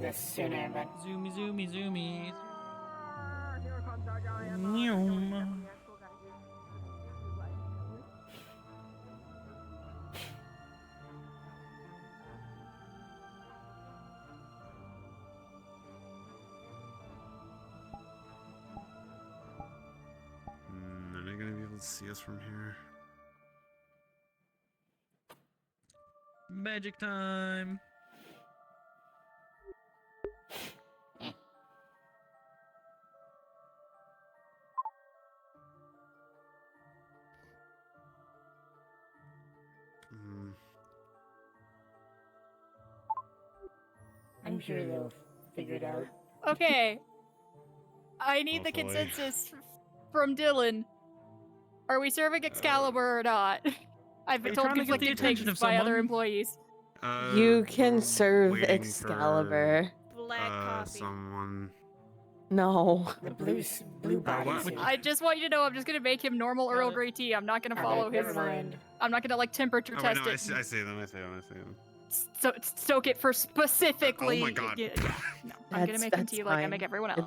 this sooner, but... Zoomy, zoomy, zoomies. Here comes our giant Nyum. Are they gonna be able to see us from here? Magic time. I'm sure they'll figure it out. Okay. I need the Hopefully. consensus from Dylan. Are we serving Excalibur or not? I've been Are you told trying to get the conflicting attention things of by other someone? employees. You can We're serve waiting Excalibur. Black For, coffee. someone. No. The blue what? bodysuit. I just want you to know I'm just gonna make him normal Earl it. Grey tea. I'm not gonna Okay, follow never his. mind. I'm not gonna like temperature Oh, wait, test no, it. I see them. I see them. So soak it for specifically. Oh my God. Yeah, no, I'm gonna make him That's tea like I fine. make everyone else.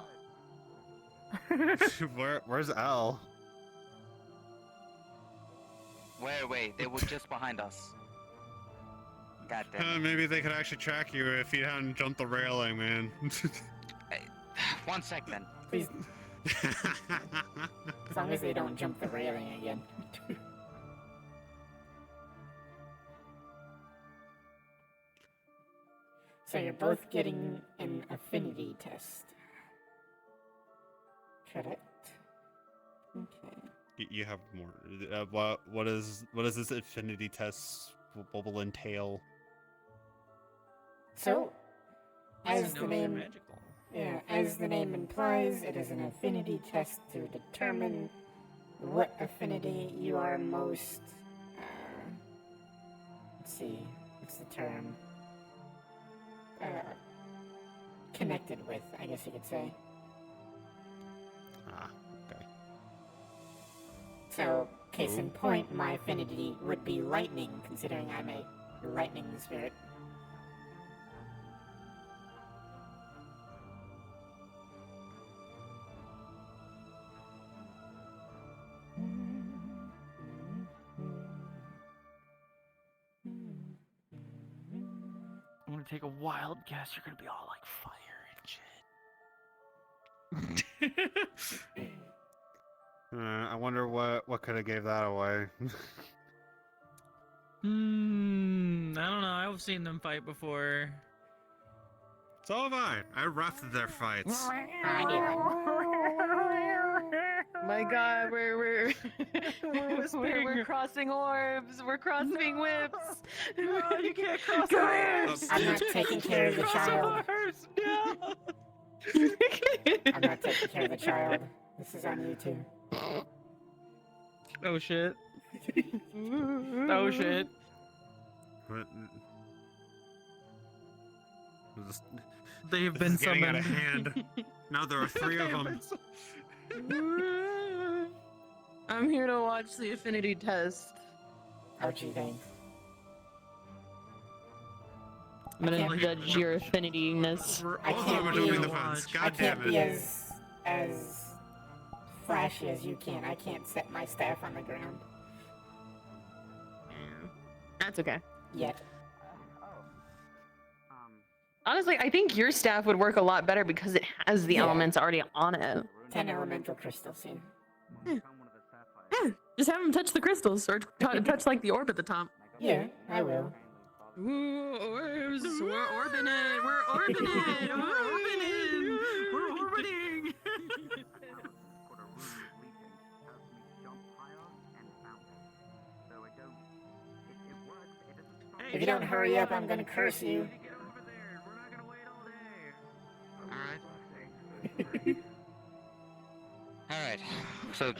Where's Al? Wait, they were just behind us. God damn it. Maybe they could actually track you if you hadn't jumped the railing, man. Hey, 1 sec then. Please, as long as they don't jump the railing again. So you're both getting an affinity test. Correct. Okay. You have more. What is this affinity test? What will entail? So, as No, the you're name magical. as the name implies, it is an affinity test to determine what affinity you are most. Let's see, what's the term? Connected with, I guess you could say. Ah, okay. So, case in point, my affinity would be lightning, considering I'm a lightning spirit. I'm gonna take a wild guess. You're gonna be all like fire and shit. I wonder what could have gave that away. I don't know. I've seen them fight before. So have I. I roughed their fights. My God, we're crossing orbs. We're crossing whips. No, you can't cross orbs. I'm not taking care of the child. No. I'm not taking care of the child. This is on YouTube. Oh shit. Oh shit. What? They have This been is getting out summoned. of hand. Now there are 3 of them. I'm here to watch the affinity test. Ouchie, thanks. I'm gonna can't- judge your affinity-ness. I Both of can't them are be- jumping the fence. I God can't damn be it. as flashy as you can. I can't set my staff on the ground That's okay. yet. Honestly, I think your staff would work a lot better because it has the Yeah. elements already on it. 10 elemental crystals here. Just have him touch the crystals or touch like the orb at the top. Yeah, I will. Ooh, orbs! We're orbiting it! We're orbiting it! We're orbiting! We're orbiting! If you don't hurry up, I'm gonna curse you. Get over there! We're not gonna wait all day! Alright. So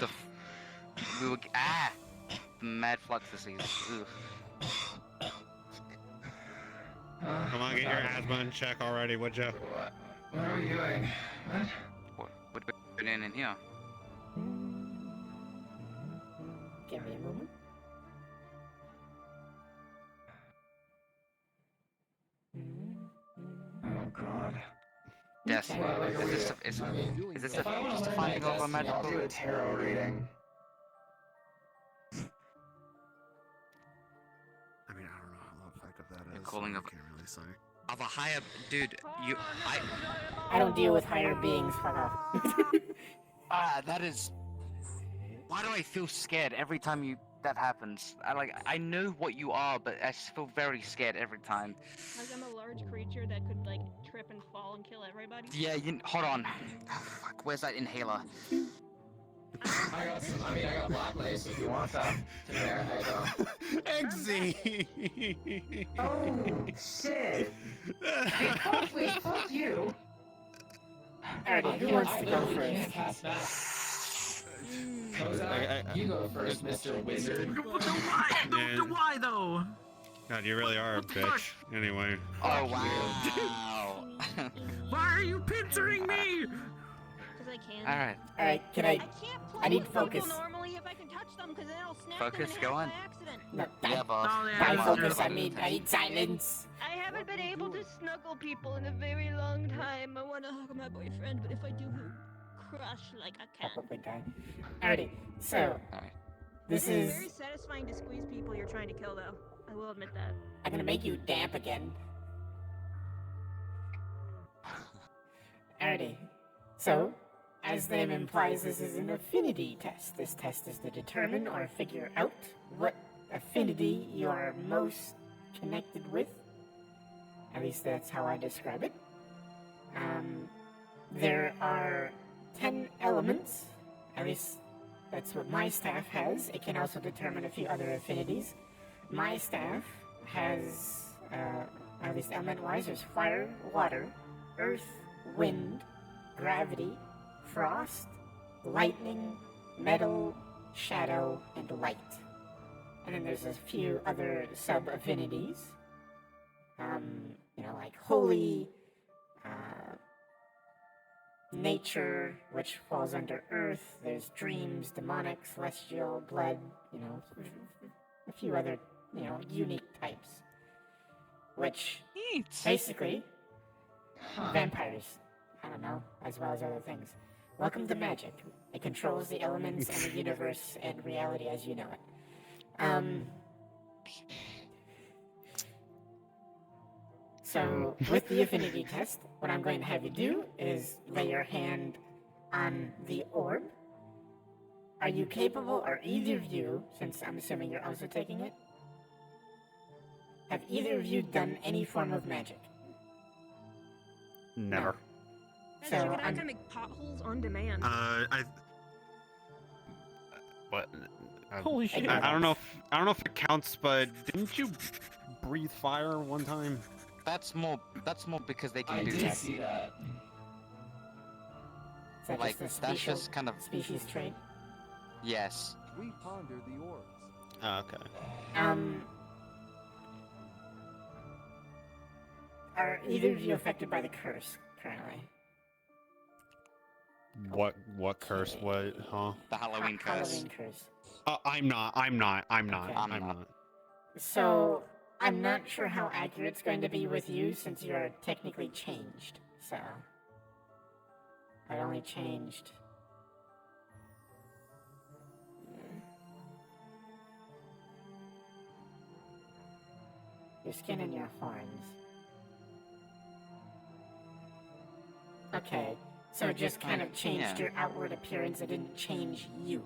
we will the mad flux disease. Ugh. Come on, get your asthma in check already, would ya? What are we doing? What been in here? Give me a moment. Oh God. Yes. Okay. Well, like, Is this I mean, is this if I want just to a learn my finding of a destiny, I'll magical? do a tarot reading. I mean, I don't know how effective that You're is. calling so I of- can't really say. Of a higher dude, I don't deal with higher beings. Fuck off. that is. Why do I feel scared every time that happens? I know what you are, but I just feel very scared every time. Like I'm a large creature that could like trip and fall and kill everybody. Yeah, hold on. Fuck, where's that inhaler? I got some. I mean, I got black lace if you want that. There I go. Eggsy! Oh shit! Hey, hopefully, fuck you. Alrighty, who wants to go first? Cast back. Kozak, you go first, Mr. Wizard. Why though? God, you really are a bitch. Anyway. Oh wow. Why are you pinching me? Because I can. Alright. Alright, can I I? can't play I need with people focus. normally if I can touch them, because then I'll snap Focus, them in go half on. by accident. No, Yeah, boss. Oh, yeah, by yeah, focus, yeah. I mean I need silence. I haven't been able to snuggle people in a very long time. I want to hug my boyfriend, but if I do, he'll crush like a cat. Probably die. Alrighty, so Alright. this It's very is. satisfying to squeeze people you're trying to kill, though. I will admit that. I'm gonna make you damp again. Alrighty. So, as the name implies, this is an affinity test. This test is to determine or figure out what affinity you are most connected with. At least that's how I describe it. There are 10 elements. At least that's what my staff has. It can also determine a few other affinities. My staff has, at least element-wise, there's fire, water, earth, wind, gravity, frost, lightning, metal, shadow, and light. And then there's a few other sub-affinities. Like holy, nature, which falls under earth. There's dreams, demonic, celestial, blood, a few other, unique types. Which, basically, vampires, I don't know, as well as other things. Welcome to magic. It controls the elements and the universe and reality as you know it. So, with the affinity test, what I'm going to have you do is lay your hand on the orb. Are you capable, or either of you, since I'm assuming you're also taking it, have either of you done any form of magic? Never. Magic, So, and I I'm- can make potholes on demand. What? Holy shit. I don't know if it counts, but didn't you breathe fire one time? That's more because they I can do did that. see that. Is that Like, just a that's special just kind of species trait? yes. We ponder the orbs. Oh, okay. Are either of you affected by the curse currently? What curse? What? Huh? The Halloween curse. Halloween curse. I'm not. Okay. I'm not. So, I'm not sure how accurate it's going to be with you since you're technically changed. So, I only changed. Your skin and your horns. Okay, so it just kind of changed Yeah. your outward appearance, it didn't change you.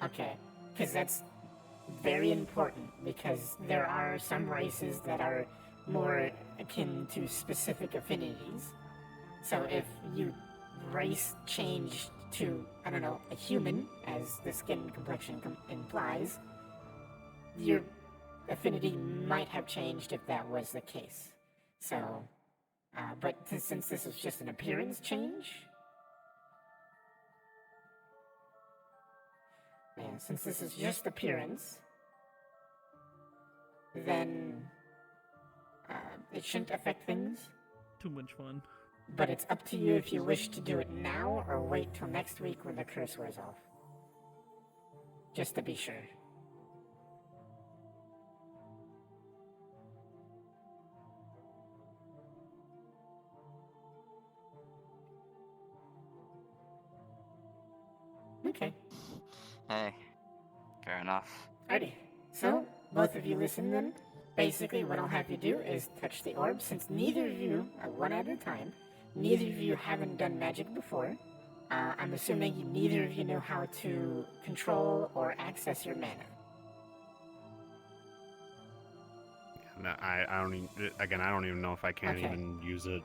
Okay, because that's very important, because there are some races that are more akin to specific affinities. So if you race changed to, I don't know, a human, as the skin complexion implies, your affinity might have changed if that was the case. So, but since this is just an appearance change, since this is just appearance, then it shouldn't affect things. Too much fun. But it's up to you if you wish to do it now or wait till next week when the curse wears off. Just to be sure. Okay. Hey, fair enough. Alrighty. So, both of you listen then. Basically, what I'll have you do is touch the orb. Since neither of you, one at a time, neither of you haven't done magic before, I'm assuming neither of you know how to control or access your mana. No, I don't even, again, I don't even know if I can Okay. even use it.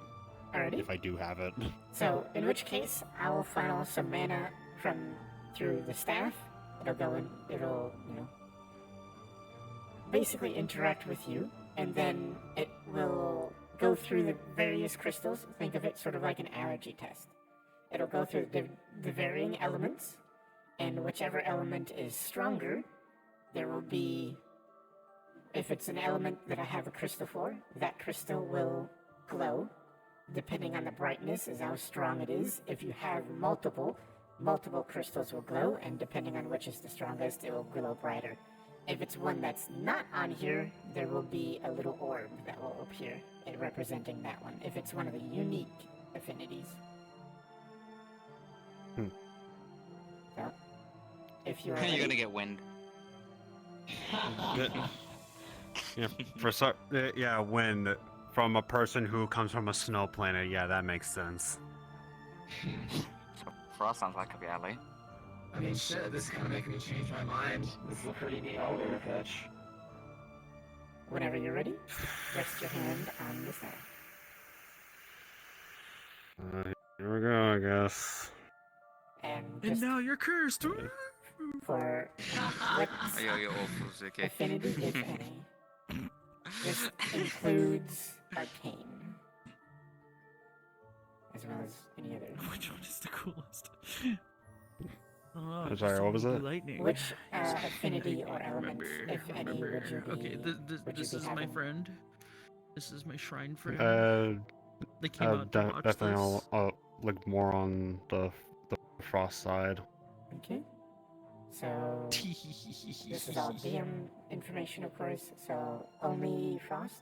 Alrighty. If I do have it. So, in which case, I'll funnel some mana through the staff. It'll go in, it'll, basically interact with you, and then it will go through the various crystals. Think of it sort of like an allergy test. It'll go through the varying elements, and whichever element is stronger, there will be, if it's an element that I have a crystal for, that crystal will glow, depending on the brightness is how strong it is. If you have multiple crystals will glow, and depending on which is the strongest, it will glow brighter. If it's one that's not on here, there will be a little orb that will appear representing that one, if it's one of the unique affinities. So, if you're You're gonna get wind. Yeah, when from a person who comes from a snow planet, yeah, that makes sense. So frost sounds like a alley. I mean, shit, this is kind of making me change my mind. This is a pretty neat elevator pitch. Whenever you're ready, rest your hand on the staff. Here we go, I guess. And And just now you're cursed. for what You're awful, Zuki. affinity, if any, this includes arcane, as well as any other. Which one is the coolest? Oh, I'm sorry, what was it? Lightning. Which affinity or I element, if any, would you be? Okay, would you this be is my having? friend. This is my shrine friend. They came out to watch definitely this. I'll look more on the frost side. Okay. So this is all DM information, of course. So only frost.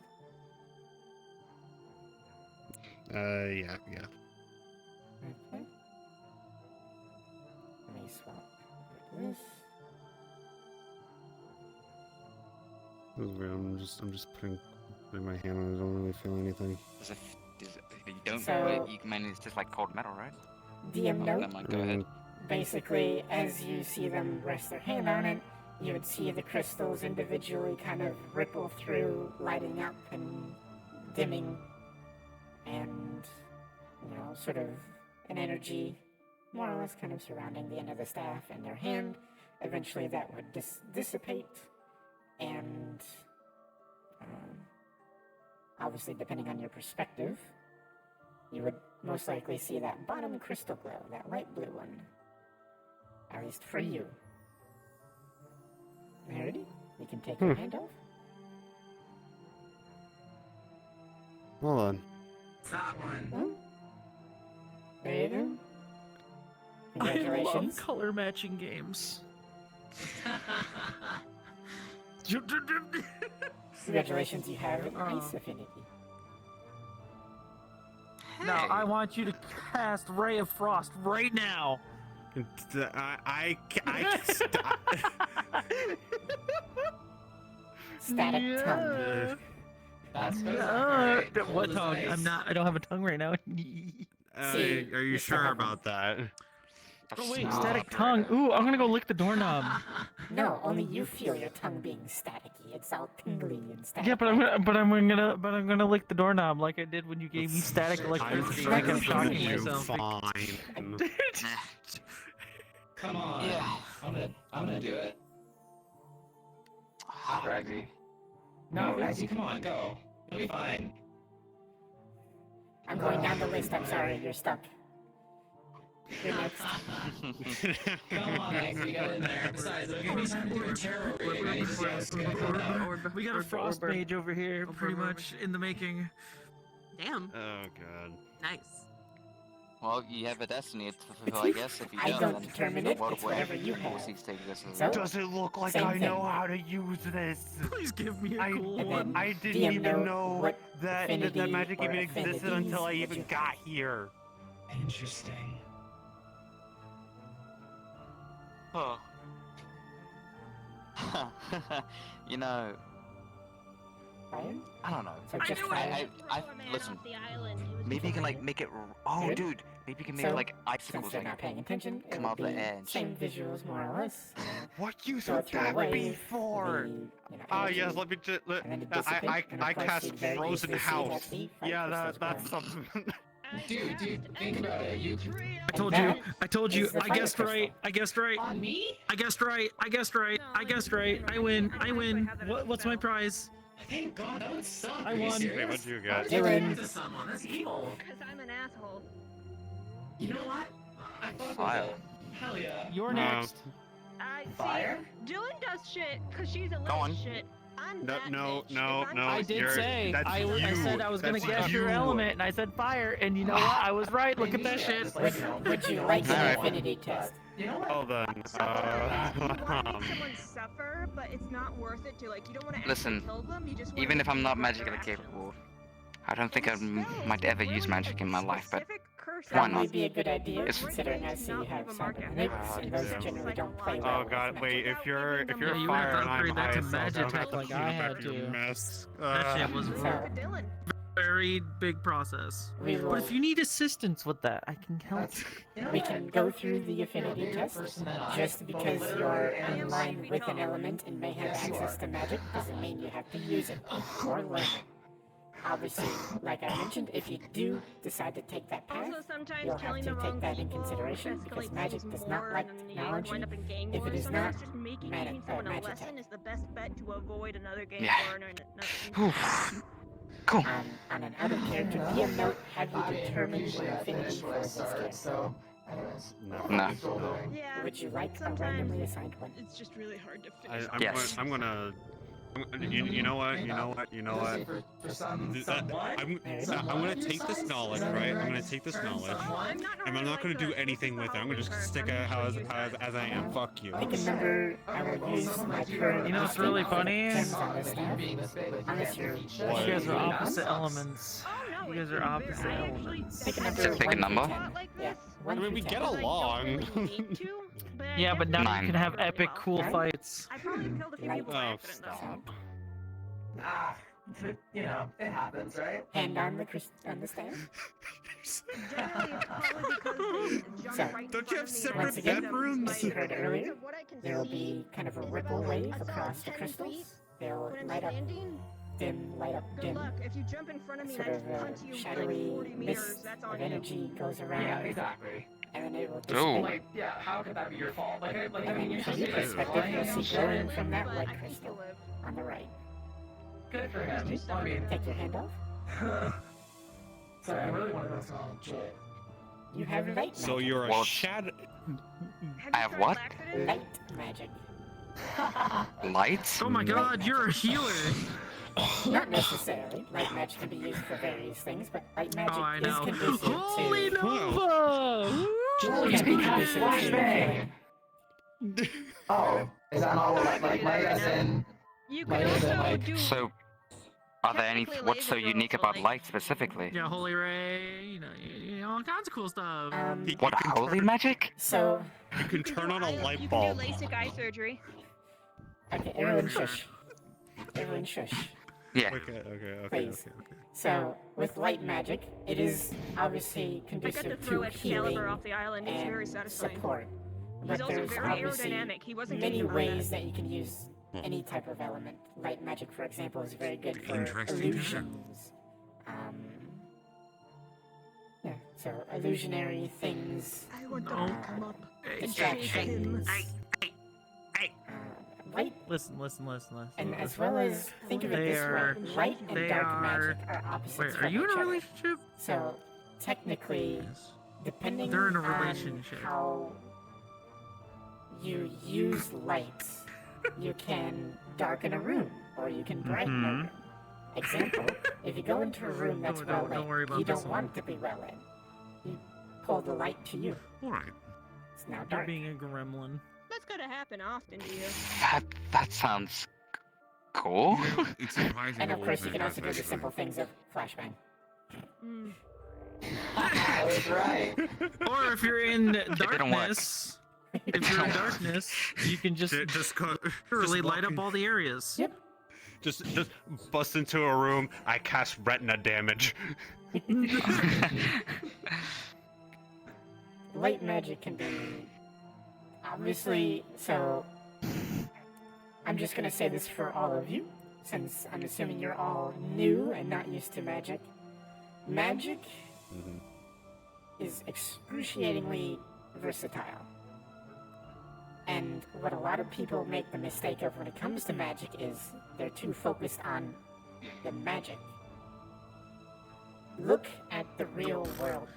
Yeah. Okay. Let me swap this. This is weird. I'm just putting my hand on it. I don't really feel anything. If you don't So- do it, you can it's just like cold metal, right? DM Oh, note. never mind, go ahead. Basically, as you see them rest their hand on it, you would see the crystals individually kind of ripple through, lighting up and dimming, and, sort of an energy more or less kind of surrounding the end of the staff and their hand. Eventually that would dissipate, and obviously depending on your perspective, you would most likely see that bottom crystal glow, that light blue one. At least for you. Alrighty, you can take your hand off. Hold on. That one. Oh. There you go. I love Congratulations. color matching games. Congratulations, you have an ice affinity. Now I want you to cast Ray of Frost right now. I Static Yeah. tongue. That's Yeah. great. Cold What as tongue? ice. I'm not. I don't have a tongue right now. See, are you you sure still about that? Oh wait, Stop. static tongue. Ooh, I'm gonna go lick the doorknob. No, only you feel your tongue being staticky. It's all tingly and static. Yeah, but I'm gonna lick the doorknob like I did when you gave me static I'm electricity. sure I kept you shocking do. myself. Fine. Come on. Yeah. I'm gonna do it. Raggy. No, Raggy, come on, go. You'll be fine. I'm going down the list. I'm sorry, you're stuck. You're next. Come on, Eggs, we got in there. Besides, it'll give me some more terror reading. I need to see how it's gonna come out. We got a frost mage over here, pretty much in the making. Damn. Oh god. Nice. Well, you have a destiny to fulfill, I guess. If you I don't, don't then determine it, World it's War whatever you have. Forces take this as So- Does it look like Same I know thing. how to use this? Please give me a I- cool And one. then I didn't DM even know know what that affinity magic or even existed affinities until I would even you got have. here. Interesting. Oh. You know, Fire? I don't know. So just I fire. listen. Off the island. It was Maybe you can like Fire. make it. Oh, Good. dude. Maybe you can make So, like Since icicles they're like not paying attention, it come will out the be air and same visuals more or less. What use Go would through a that wave, be for? the, you know, Ah, energy, yes. Let me just. and then it dissipates, and of I course cast you'd very Frozen easily see it at House. the fire Yeah, crystals that's growing. something. Dude, think about it. You I told you. I told you. Is the I fire guessed crystal. right. I guessed right. on me? I guessed right. I guessed right. I guessed right. I win. I win. What's my prize? Thank God, that would suck. I Are you won. serious? Wait, what'd you How get? did you do Dylan. that to someone? That's evil. Because I'm an asshole. You know what? I fuck with Fire. it. Hell yeah. You're Um, next. I Fire? see. Dylan does shit because she's a Go little on. shit. I'm No, that no, bitch. no, If I'm no, I not- did you're- say. that's I you. said I was gonna That's guess your you. element, and I said fire, and you know what? I was right. Look at that shit. Would you like an Alright. affinity test? You know what? Well then, You want to make someone suffer, but it's not worth it to like. You don't want to Listen, kill them. You just wanna even if I'm not make them magically their actions. capable, I don't think I And spells might ever really use magic in my life, but specific curses. why That not? might be a good idea, It's- considering I see you have cybernetics, and those generally don't play well oh with god, magic. wait, if you're Yeah, you would fire have and I'm upgraded that to ice, I'll magic have to like clean I up had after your to. mess. That shit was So, Look at Dylan. very big process. we will, But if you need assistance with that, I can help. You know we what? can go through the affinity test. Just because you're in line with an element and may have access to magic doesn't mean you have to use it or learn it. Obviously, like I mentioned, if you do decide to take that path, Also, sometimes you'll have killing to the take wrong that in people consideration because escalates magic things does not more, like and then you technology. wind up in gang If it wars. is Sometimes not just making magi- someone a magitech. lesson is the best bet to avoid another gang Yeah. war and another. Oof. Cool. On another character, DM note, have you determined your affinity for this character? So, anyways. No. Yeah. Would you like a Sometimes randomly assigned one? It's just really hard to finish. Yes. I'm gonna you know what? For some, I'm someone, gonna take this knowledge, right? I'm gonna take this knowledge, and I'm not gonna do anything with it. I'm gonna just stick it as I am. Fuck you. Pick a number. I will use my current. You know what's really funny? gems on this staff. Unless you're What? You guys are What? opposite elements. Oh no, You guys it's are opposite I actually elements. Pick a had number. So pick a 1 through number? 10. like Yeah, this. 1 I mean, through we 10. get I don't along. really need to, but I Yeah, but now definitely you can have really epic well. cool Right? fights. I probably killed a few people by Oh, accident though. stop. Ah, you know, it happens, right? Hand on the on the staff. Generally, it's probably because they jumped So, right in don't you have front of me and I separate Once again, bedrooms? as you heard earlier, So what I can there will see, be kind of a ripple wave across the crystals. They'll when I'm light up standing, dim, light up good dim. luck. If you jump in front of me Sort and I of just a punch you shadowy like 40 meters, mist that's of on you. energy goes around, Yeah, exactly. and then it will Oh. dissipate. Like, yeah, how could that be your fault? Like, And I then mean, you're from supposed your to be perspective, you'll see shit. glowing from that But white I think crystal you live. on the right. Good for him. I mean, Take your hand off. sorry, I really want to know some shit. You have light So magic. you're a Well, shadow. I have what? Light magic. Lights? Oh my god, you're a healer! Not necessarily. Light magic can be used for various things, but light magic Oh, I is know. conducive Holy to. Nova! Can be conducive to healing. Oh, is that all like light as in? You Light could as in, also like- do. So, are there any? Technically, What's so laser unique girls, about like- light specifically? Yeah, holy ray, you know, all kinds of cool stuff. What holy magic? So, You can turn on a You light can bulb. do LASIK eye surgery. okay, everyone shush. Everyone shush. Yeah. Okay. Please. So, with light magic, it is obviously I got to conducive throw to Excalibur healing off the island. It's very and satisfying. support. He's But also there's very obviously aerodynamic. He wasn't many getting hurt at ways it. that you can use any type of element. Light magic, for example, is very good for Interesting. illusions. Yeah, so illusionary things, I want No. to come up. distractions, light, Listen. and as well as, think of it They this are- way, light and they dark are- magic are opposites Wait, are from you in each a other. relationship? So, technically, Yes. depending They're in a on relationship. how you use light, you can darken a room or you can brighten a Mhm. room. Example, if you go into a room that's Don't worry well lit, about you this don't one. want it to be well lit. You pull the light to you. Alright. It's now You're dark. being a gremlin. That's gonna happen often to you. That sounds cool. You know, it's surprising. And of how course, you old can it also is, do the actually. simple things of flashbang. Mm. I was right. Or if you're in didn't work. darkness, If you're in darkness, you can just literally light up all the areas. Yep. Just bust into a room. I cast retina damage. Light magic can be obviously, so I'm just gonna say this for all of you, since I'm assuming you're all new and not used to magic. Magic is excruciatingly versatile. And what a lot of people make the mistake of when it comes to magic is they're too focused on the magic. Look at the real world.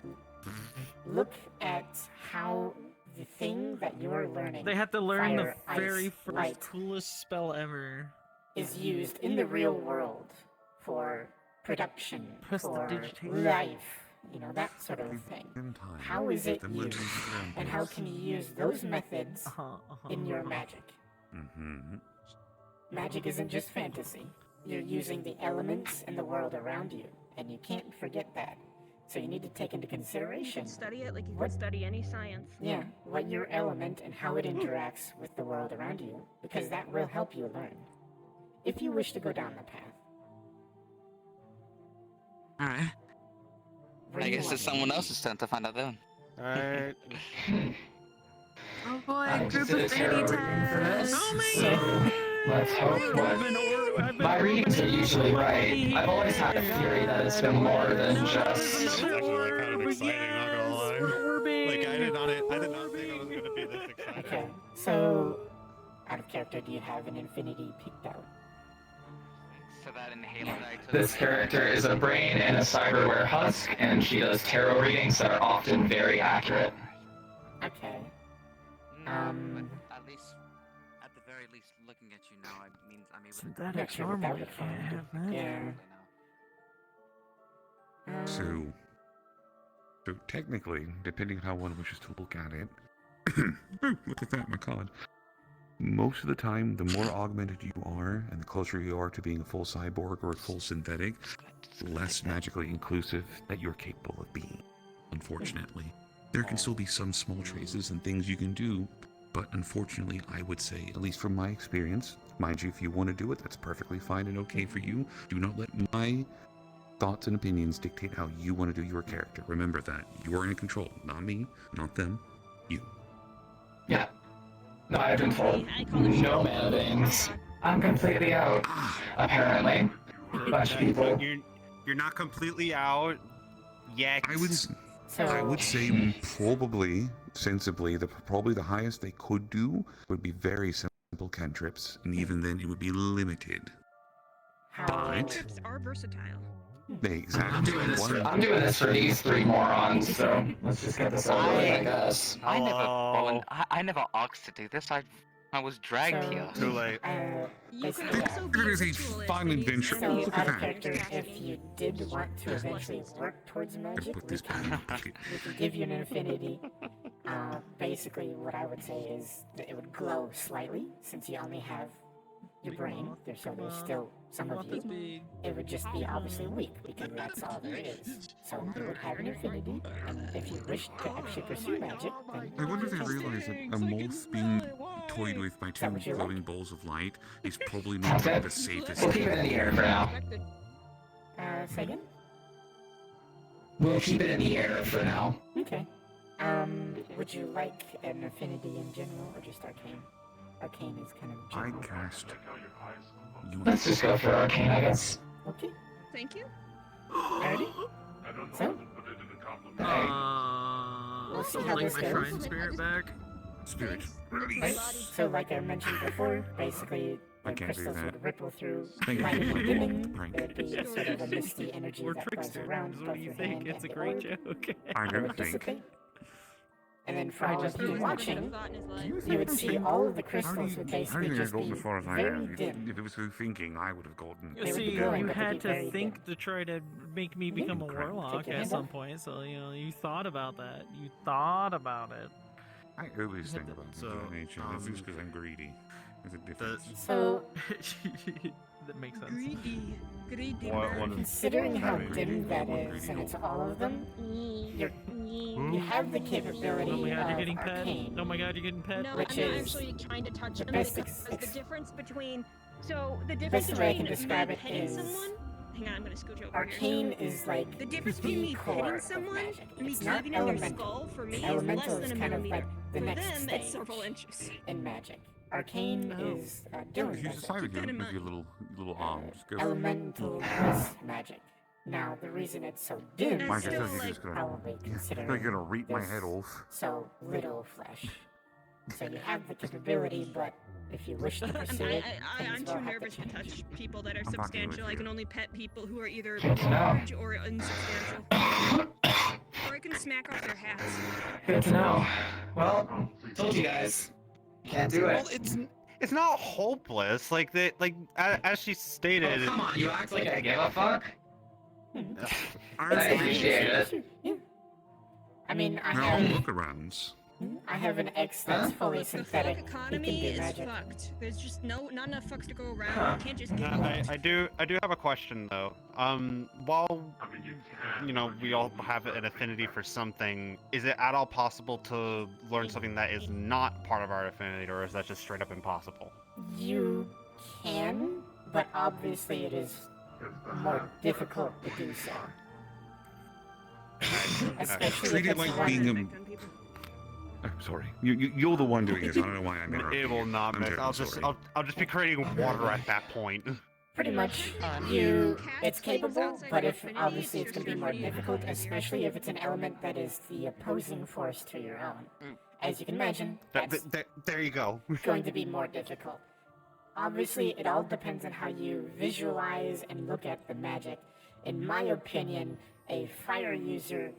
Look at how the thing that you're learning, They have to learn fire, the very ice, first light, coolest spell ever. is used in the real world for production, for Prestidigitation. life, you know, that sort of thing. How is it used? And how can you use those methods in your magic? Magic isn't just fantasy. You're using the elements in the world around you, and you can't forget that. So you need to take into consideration Study it like you would study any science. yeah, what your element and how it interacts with the world around you, because that will help you learn. If you wish to go down the path. Alright. where I you guess want it's to someone go. else's turn to find out then. Alright. Oh boy, I group just did a of tarot baby reading for this. time. Oh my So god! let's hope my readings are usually right. I've always had a theory that it's been more than just. It's actually like kind of exciting, not gonna lie. Like I did not think I was gonna be this excited. Okay, so out of character, do you have an infinity picked out? So that inhaler that I took. This character is a brain in a cyberware husk, and she does tarot readings that are often very accurate. Okay. No, Um, but at the very least, looking at you now, it means I'm able to. Isn't that Not sure what normal? that You would can't find. have that. Yeah. So technically, depending on how one wishes to look at it, look at that, my god. Most of the time, the more augmented you are, and the closer you are to being a full cyborg or a full synthetic, the less magically inclusive that you're capable of being. Unfortunately, there can still be some small traces and things you can do, but unfortunately, I would say, at least from my experience, mind you, if you want to do it, that's perfectly fine and okay for you. Do not let my thoughts and opinions dictate how you want to do your character. Remember that. You are in control. Not me, not them, you. Yeah. No, I've been told no mana things. I'm completely out. Apparently. A bunch of people. You're not completely out yet. I would say probably, sensibly, probably the highest they could do would be very simple cantrips, and even then it would be limited. But Trips are versatile. exactly. I'm doing this for these three morons, so let's just get this over with, I guess. I never asked to do this. I was dragged here. Too late. Basically, yeah. It is a fun adventure. So, Look out at of that. character, if you did want to eventually work towards magic, Put this back in my pocket. we can give you an infinity. Basically, what I would say is that it would glow slightly, since you only have your brain. There's still some of you. It would just be obviously weak, because that's all there is. So it would have an infinity, and if you wish to actually pursue magic, then I wonder if they you can. realize that a moth being toyed with by two That what you glowing like? balls of light is probably not like the safest. We'll keep it in the air for now. Say again? We'll keep it in the air for now. Okay. Would you like an affinity in general, or just arcane? Arcane is kind of I general. cast. Let's just go for arcane, I guess. Okay. Thank you. Alrighty. So, we'll see how like this my goes. shrine spirit back. Spirit. Right? So, like I mentioned before, basically the I can't do crystals that. would ripple through Thank you. light and dimming. Prank. There'd be sort of a misty energy Or that goes trickster around is both what you your think. hand It's a and the great orb. joke. I It don't would think. dissipate. And then for I all just of you think- watching, Thought in his life. you would see all of the How crystals would do you basically think I just got be as far as I very have? dim. If it was through thinking, I would have gotten. It would See, be glowing, you but they'd had be to very think dim. to try to make me become a Correct. warlock Take your at hand some off. point, so you thought about that. You thought about it. I always think about So, that nature. That's just because I'm greedy. There's a difference. So, That makes sense. Greedy Considering how dim that is, and it's all of them, you have the capability Oh my god, you're of getting pet. arcane. Oh my god, you're getting pet. No, Which I'm not is actually trying to touch the them best because the difference between the difference best way I between can describe me it petting is someone. Hang on, I'm gonna scooch over arcane here. is like The difference between me core petting of someone magic. and me It's not diving in their elemental. skull for me is Elemental less is than a kind of millimeter. like the For next them, it's stage several inches. in magic. Arcane is Dylan Use does the it. side with Keep that in your mind. little arms. Go. Elemental is magic. Now, the reason it's so dim And Mine is just still, says you're like, just gonna. probably They're considering gonna reap my there's head off. so little flesh. So you have the capability, but if you wish to pursue it, I'm things will too have nervous to to change. touch people that are I'm fucking with substantial. I you. can only pet people who are either Good to know. large or unsubstantial. Or I can smack off their hats. Good to know. Well, told you guys. Can't do Well, it. it's not hopeless. As she Oh, stated. come on, you act like I give a fuck? I Honestly, appreciate it. Yeah. I mean, There are I workarounds. have an ex that's fully The synthetic. folk He can economy do is magic. fucked. There's just not enough fucks to go around. Huh. You can't just get I do have a question though. While we all have an affinity for something, is it at all possible to learn something that is not part of our affinity, or is that just straight up impossible? You can, but obviously it is more difficult to do so. Especially Treat if it it's like one- being a. I'm sorry. You're the one doing this. I don't know why I'm interrupting. It will not I'm miss. terribly I'll just be creating water at that point. Pretty much, it's capable, but if obviously it's going to be more difficult, especially if it's an element that is the opposing force to your own. As you can imagine, that's There you go. going to be more difficult. Obviously, it all depends on how you visualize and look at the magic. In my opinion, a fire user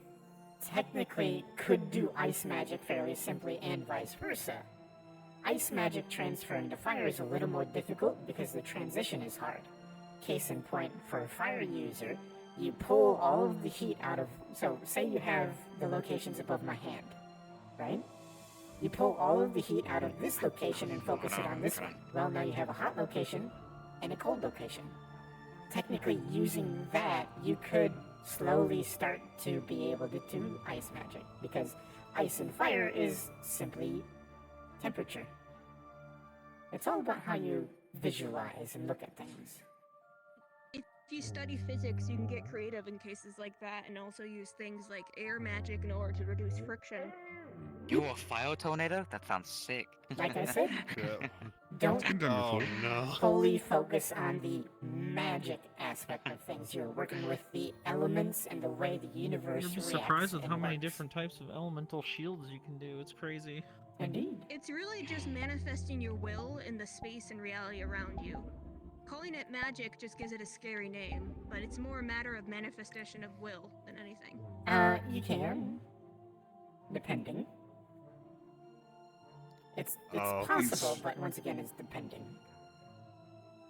technically could do ice magic fairly simply and vice versa. Ice magic transferring to fire is a little more difficult because the transition is hard. Case in point, for a fire user, you pull all of the heat out of... So, say you have the locations above my hand, right? You pull all of the heat out of this location and focus it on this one. Well, now you have a hot location and a cold location. Technically, using that, you could slowly start to be able to do ice magic, because ice and fire is simply temperature. It's all about how you visualize and look at things. If you study physics, you can get creative in cases like that and also use things like air magic in order to reduce friction. You're a fire tornado? That sounds sick. Like I said, don't Oh no. fully focus on the magic aspect of things. You're working with the elements and the way the universe You'll be reacts surprised with and how many works. different types of elemental shields you can do. It's crazy. Indeed. It's really just manifesting your will in the space and reality around you. Calling it magic just gives it a scary name, but it's more a matter of manifestation of will than anything. You can. Depending. It's possible, but once again, it's depending.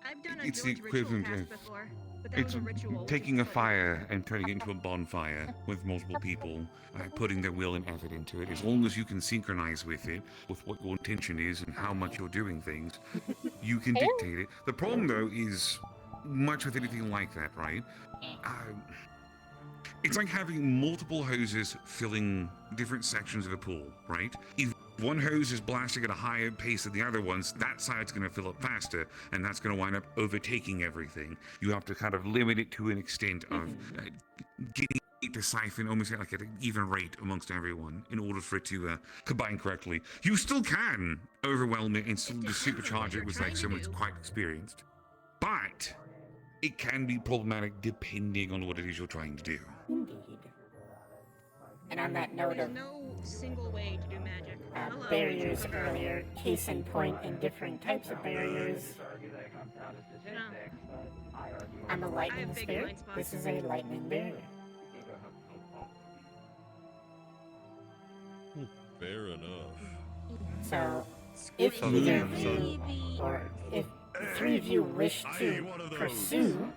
I've done a It's the George ritual equivalent cast of. before, but that It's was a ritual. which taking is a like- fire and turning it into a bonfire with multiple people, putting their will and effort into it. As long as you can synchronize with it, with what your intention is and how much you're doing things, you can dictate it. The problem, though, is much with anything like that, right? It's like having multiple hoses filling different sections of a pool, right? If one hose is blasting at a higher pace than the other ones, that side's going to fill up faster, and that's going to wind up overtaking everything. You have to kind of limit it to an extent of getting it to siphon almost like at an even rate amongst everyone in order for it to combine correctly. You still can overwhelm it and still just supercharge it with like someone who's quite experienced, but it can be problematic depending on what it is you're trying to do. Indeed. And on that note There's of no single way to do magic. Hello, barriers it's a- earlier, case in point in different types of barriers, No. I'm a I lightning have big spirit. blind spots. This is a lightning barrier. Fair enough. So, if either of you, or if the three of you wish to pursue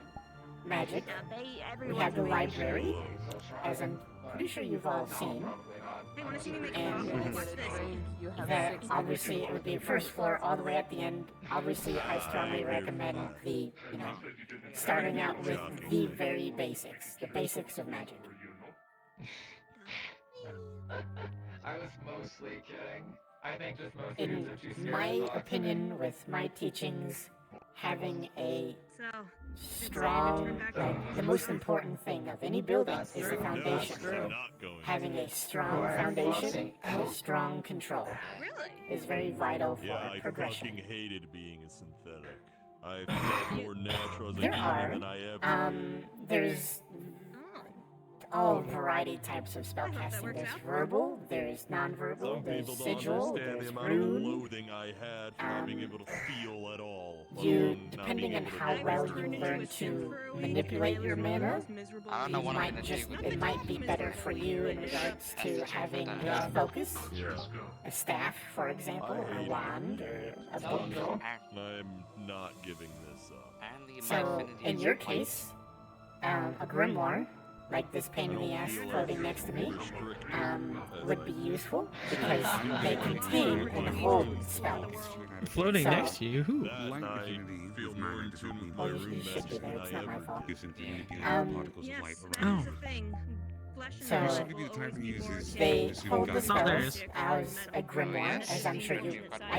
magic, we have the library, as I'm pretty sure you've all seen. Hey, wanna see me make a And bomb? Watch this. that obviously it would be first floor all the way at the end. Obviously, I strongly recommend the, starting out with the very basics, the basics of magic. I was mostly kidding. I think just most In students are too serious my about it. opinion, with my teachings, having a So, strong, the most important thing of any building is the foundation. Having a strong foundation and a strong control is very vital for progression. Hated being a synthetic. I felt more natural as a There human are, than I ever. there's all variety types of spellcasting. There's verbal, there's non-verbal, Some there's people don't sigil, understand there's the amount rune. of loathing I had for not being able to feel at all. Depending on how well you learn to manipulate your mana, I don't know what I'm gonna do with it might be better for you in regards to having focus, a staff, for example, or a wand, or a book. I'm not giving this up. So, in your case, a grimoire, like this pain in the ass floating next to me, would be useful because they contain and hold spells. Floating So- next to you? Who? Light affinity with mana does not mean Well, you should be there, it's not my fault. you simply manipulate particles of light Yes, around. that is a thing. Flesh and So, blood Maybe the will type always of be uses more They Assume hold the guidance. spells Not as a grimoire, as I'm sure you. I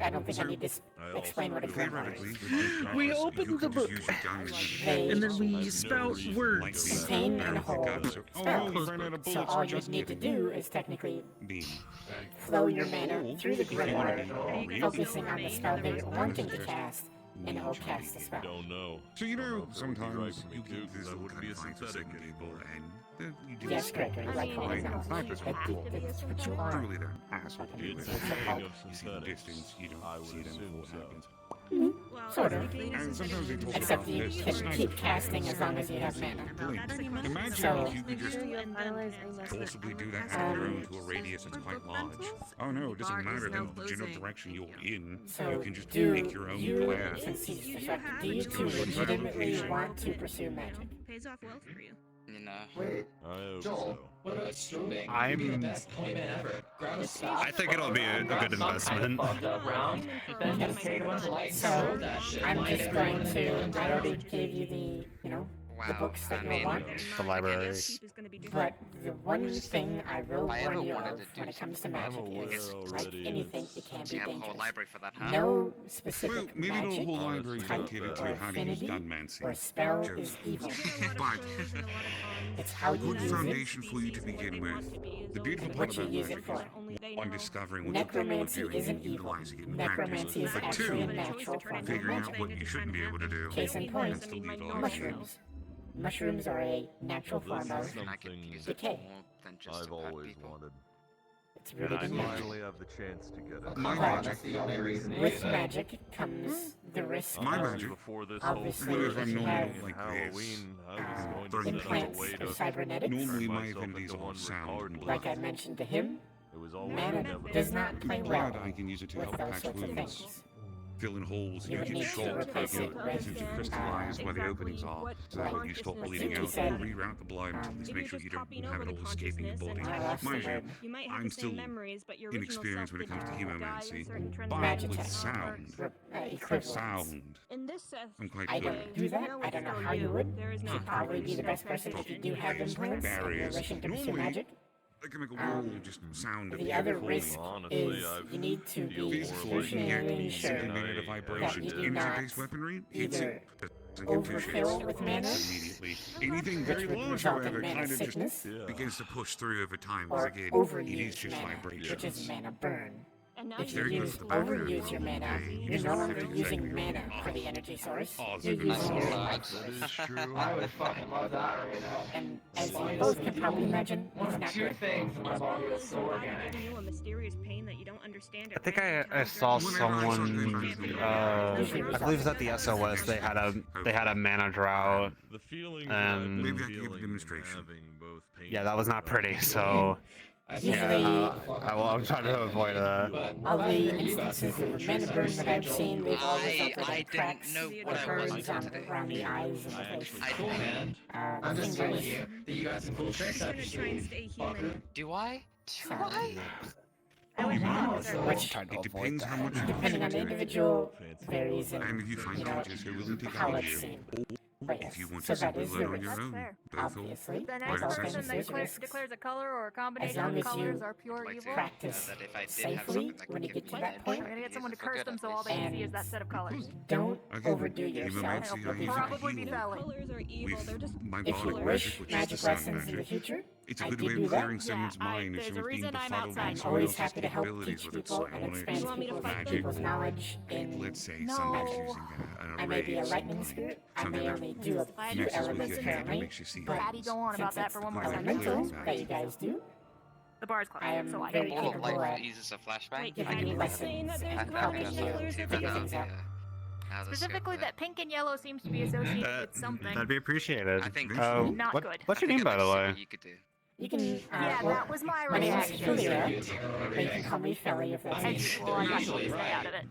don't think I need to explain what a grimoire Theoretically, is. We opened the book. And then we spout words. Contain and hold Oh, you spells. ran out of So bullets. all you Just need to kidding. do is technically Beam. flow your mana through the grimoire, focusing on the spell that you're wanting to cast, and it will cast the spell. Don't know. So you know, Right sometimes for me you too, get 'cause this I little wouldn't kind be of a fight for synthetic certain people, anymore. and you do Yes, this Gregory, stuff. like calling out. Snipers are cool. That's what you are. Truly, they're assholes to deal It's with. the king of You see the synthetics. distance, you I don't would see them assume before it so. happens. Sort of. And sometimes they talk Except about you this, can sniper keep casting as long as you have mana. blink. Imagine So- if you could just possibly do that on your own to a radius that's quite large. Oh no, it doesn't matter the general direction you're in. So You can just do make your own you, plan. since he's distracted, do you two legitimately want to pursue magic? Pays off well for you. You know. Wait, I hope Joel, so. what about streaming? I'm- You're the best playman ever. Grab a stop. I think it'll be a grab good some kind of investment. fucked up round, then just take a bunch of lights, serve that shit, I'm light just everyone going through to. I already gave you the, the Wow. books that I you'll mean, want. The library. But the one thing I will I ever warn you wanted of to do when it comes to something, magic I'm is, aware like already. anything, it can be You have a whole dangerous. library for that, huh? No Well, specific maybe not a magic, whole library type, dedicated or to how to use affinity, gunmancy. or spell Just- is evil. But It's how a you good use it, foundation for you to begin with. The beautiful part what you about use magic it for. is one, discovering what you're capable of Necromancy doing isn't and evil. utilizing it in Necromancy is practice. But actually a two, natural form of figuring out magic. what you shouldn't be able to do Case in point, and still utilize mushrooms. Mushrooms are a natural Well, form this of is something decay. More than just I've to cut always people. wanted. It's And rooted I in magic. finally have the chance to get it. My Come on, magic. that's the only reason you With use it. magic comes the risk My of magic. Before this whole obviously Well, if I'm thing normal have like Halloween, this, I was going to throwing set up a implants way of to cybernetics. normally turn my myself affinities into are one sound and regardless. Like I mentioned to him, It was always mana inevitable. does not play well blood I can use it to with help those patch sorts of wounds, things. fill in holes You you would get need to shot, replace it as soon as you with, crystallize where the openings are, so that when you stop bleeding out, said, reroute the blood, at least make sure you don't have it all escaping your body. I lost the Mind you, word. You might have I'm the still same memories, but your original inexperienced when it self comes to didn't die hemomancy, in certain trends but Magic with tech. sound, Equivalents. sound, In this Seth, I'm quite I good. don't do that. I don't know how you would. there is no You'd probably be the best person if you do have implants and you're Barriers. wishing to pursue Normally, magic. I can make a wall just sound The other risk Honestly, is I've you need to feel be more like excruciatingly it sure simply made out of vibration. that you do not Energy-based weaponry hits either it, doesn't get too overfill shit. with mana, Immediately. Anything very which would large, result in however, mana kind of just sickness, begins to push through over time, because or again, it is overuse just mana, vibration. which is mana burn. And now If you Very you good use for the background. overuse your mana, Okay, you you're just no have longer 50 using seconds. mana for the energy source. Oh, You're super using your nice. life That source. is true. I would fucking love that right now. And as you both can probably imagine, One it's of not two good. things in my body that's so organic. giving you a mysterious pain that you don't understand. I think I saw someone. I believe it's at the SOS. They had a mana drought. The feeling Um, Maybe I can give a demonstration. Yeah, that was not pretty. So Usually, I'm trying to avoid that. all the instances of mana burn that I've seen, they've all resulted I in cracks, didn't know or what I was burns doing today. around the eyes and the face. Cool, man. I'm just Fingers. telling you that you got some cool tricks up your Try and sleeve. stay Fucker. human. Do I? So, I wish I could start which, It depends how much depending on the individual, varies in, and if you find you know, teachers who are willing to how guide it's you, seen. or But if you yes, want so to that simply is learn your on your risk. own, fair. both or Obviously, The Quite next a person sense. that There's declares risks. a color or a As combination long of as colors you are pure evil. practice that if I did have safely something that when could you give get me to that that, point, I'm gonna get someone to for curse good them at so all they least. can see is that set of colors. don't Again, overdo you yourself. might see You'll be how you fine. Probably be heal valid. Colors are evil. They're just with my If you bardic wish magic, which is magic the sun lessons in the magic. future, It's a I good do way do of that. clearing someone's mind if there's a someone's being reason I'm befuddled by outside. I'm someone always else's happy to help capabilities, teach whether it's people and psionics, expand want me to fight magic, people's knowledge like, in. let's say No. somebody's using an I may array be a of some lightning kind. spirit. I Something may that only do a few messes with elements your head and currently, makes you see but Patty, go on since about that it's for one more good way of second. clearing elementals that you magic. guys do, The bar's closed, I am so I very don't Ball of capable light at uses a flashbang. Wait, giving Patty, you are you saying lessons that there's and colors helping and you colors figure that things out. Specifically, that pink and yellow seems to be associated with something. That'd be appreciated. I think Not what, good. What's your name, by the way? You could do. You can. Yeah, well, that was my my name is reaction. Julia, but you can call me Felly if that's easier. Well, I got to stay out of it.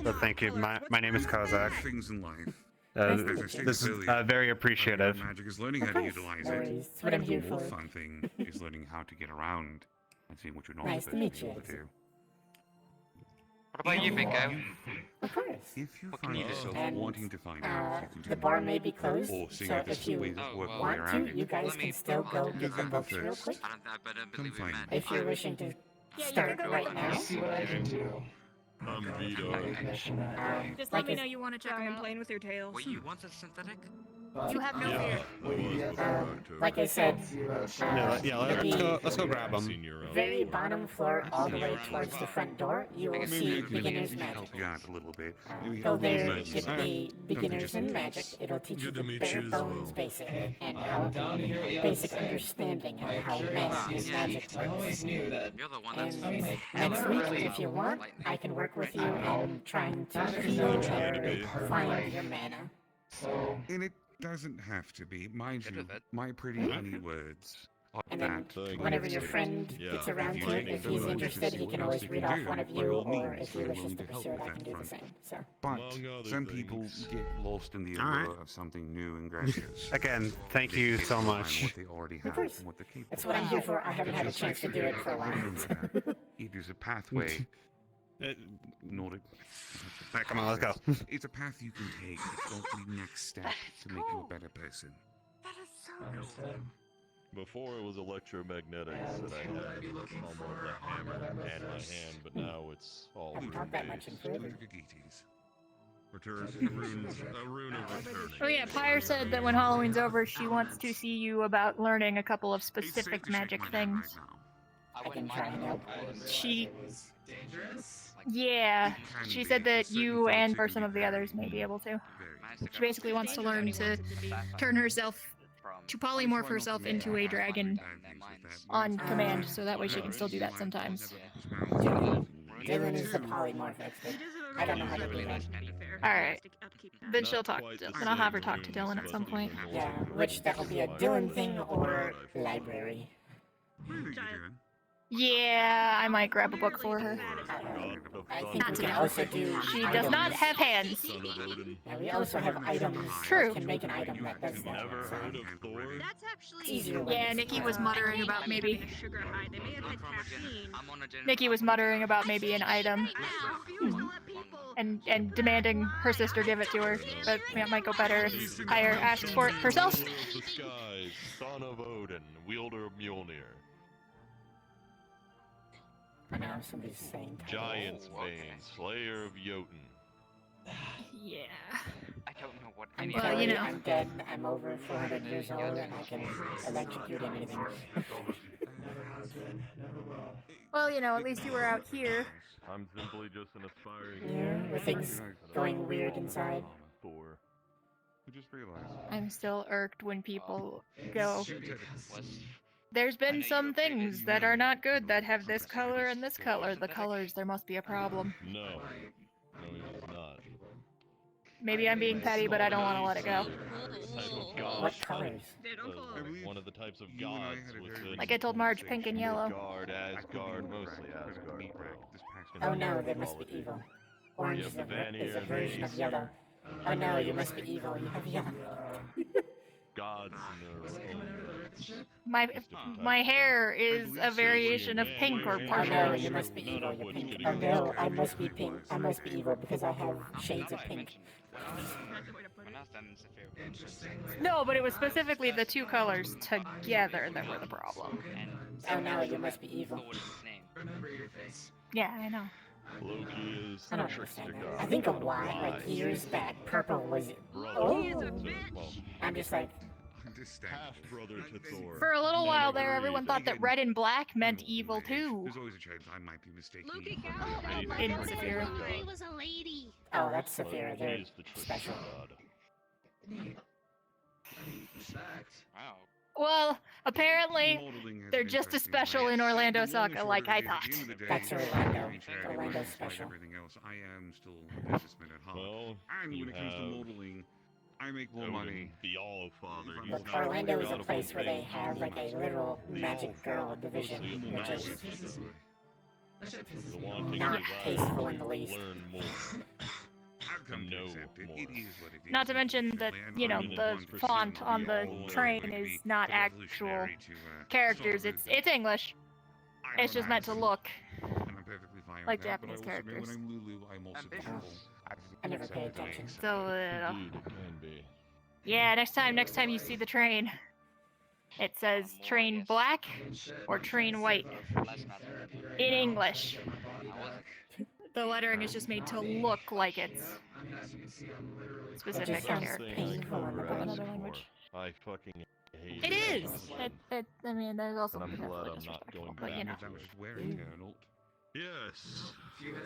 But thank you. My name is Kozak. Things in life. This is very appreciative. Magic is learning how Of to course, utilize no it. worries. That's what I'm The here more for. fun thing is learning how to get around and seeing what you're not Nice to supposed meet be you. able to do. What about you, Bingo? Of course. If you What can find you do? yourself And, wanting to find out, you can the do bar it. may be closed, Or seeing so if there's if you ways of Oh, working well, want around to, it. you guys Let me can still pop go on. get the November books real 1st. quick. I don't Come believe we find met. me. If you're wishing to Yeah, you start can go right now. See what I can do. I'm Vito. Just like let me I know you want to check Sorry, them I'm out. playing with your tails. Wait, you want a synthetic? You have no fear. Like I said, Let's go grab them. very bottom floor, all the way towards the front door, you will Maybe see I can beginner's help magic. you out a little bit. Maybe Go help you there, with get some- the beginners in magic. It'll teach you the bare bones basic and how basic understanding of how magic I always works. knew that. You're the one And that's next week, if you want, I can work with you in trying to heal and find your mana. So And it doesn't have to be. Mind Good you, with it. my pretty honey words are And then that. whenever your friend gets around to it, if he's interested, he can always read off one of you, or if he wishes to pursue it, I can do the same. So, But Among other some things. people get lost in the Alright. allure of something new and gracious. Again, thank They you forget so to find much. What they already have course. and what they're capable that's what I'm here for. I haven't had a chance to do it for a while. of. It is a pathway. Not a. Alright, come on, let's go. It's a path you can take. It's not the next step to make you a better person. Before it was electromagnetics that I had almost a hammer and my hand, but now it's all Haven't talked that much in rune-based. forever. Return a rune of returning. Oh yeah, Pyre said that when Halloween's over, she wants to see you about learning a couple of It's safe specific to shake magic my hand things. right now. I can try and help. She, was dangerous. yeah, It can she be said for that certain you folks, and it or can some be of the very, others may be able to. very She basically wants to learn to turn herself, to polymorph herself into a dragon on command, so that way she can still do that sometimes. Dylan is the polymorph expert. I don't know how to do that. Alright, then she'll talk, then I'll have her talk to Dylan at some point. Yeah, which that will be a Dylan thing or library. Yeah, I might grab a book for her. I think we can also do. She does not have hands. Yeah, we also have items. True. That can make an item that does that. Never So heard of Thor? That's actually it's easier. when Yeah, it's- Nikki was muttering about maybe. sugar high. They may have had caffeine. Nikki was muttering about maybe an item Right now, refuse to let people. and demanding her sister give it to her, but it might go better if Pyre asks for it herself. Lord of the skies, son of Odin, wielder of Mjolnir. I know somebody's saying. Giant's Bane, slayer of Jotun. Yeah. I don't know what I'm any Well, of sorry, you know. I'm dead. I'm over 400 years old, and I can electrocute anything. Well, you know, at least you were out here. I'm simply just an aspiring. Yeah, with things going weird inside. Thor. I just realized. I'm still irked when people go, was there's been some things that are not good that have this color and this color. The colors, there must be a problem. No. No, he was not. Maybe I'm being petty, but I don't want to let it go. Type of god. What colors? One of the types of gods was Like I told Marge, pink and yellow. Midgard, Asgard, mostly Asgard. Oh no, there must be evil. Orange is a version of yellow. Oh no, you must be evil. You have yellow. Gods in their own my hair is a variation of pink or Oh partial. no, you must be evil. You're pink. Oh no, I must be pink. I must be evil because I have shades of pink. No, but it was specifically the two colors together that were the problem. Oh no, you must be evil. Yeah, I know. Loki is I the don't trickster understand. god. I think a while, like years back, purple was. Oh, I'm just like. Half brother to Thor. For a little Men while there, agree everyone that- thought that red and black meant evil too. There's always a chance I might be mistaken. In Saphira. He was a lady. Oh, that's Saphira. Loki They're is the trickster special. god. Wow. Well, apparently, they're just as special in Orlando Soccer like I thought. That's Orlando. Orlando's special. Everything else, I am still a businessman at heart. Well, And you when it comes to have modeling, I make more Odin, money. the All Father. He's Look, not Orlando the is a god of place where they things, have he's like a the literal the magic girl All-Father, division, the which is The wanting not desire tasteful in to the least. learn more. Come to know accept it. more. It is what it is. Not to mention that, you know, the font on the train is not actual characters, it's English. It's just meant to look And I'm perfectly fine with like that, but I Japanese also know characters. when I'm Lulu, I'm also beautiful. I never pay attention. So, Indeed, it can be. yeah, next time you see the train, it says train black or train white in English. The lettering is just made to look like it's specific to sounds characters. painful in the of brain. another language. I fucking hate It is. I mean, there's also And I'm definitely glad I'm not disrespectful, going but you know. back. That was wearing Arnold. Yes.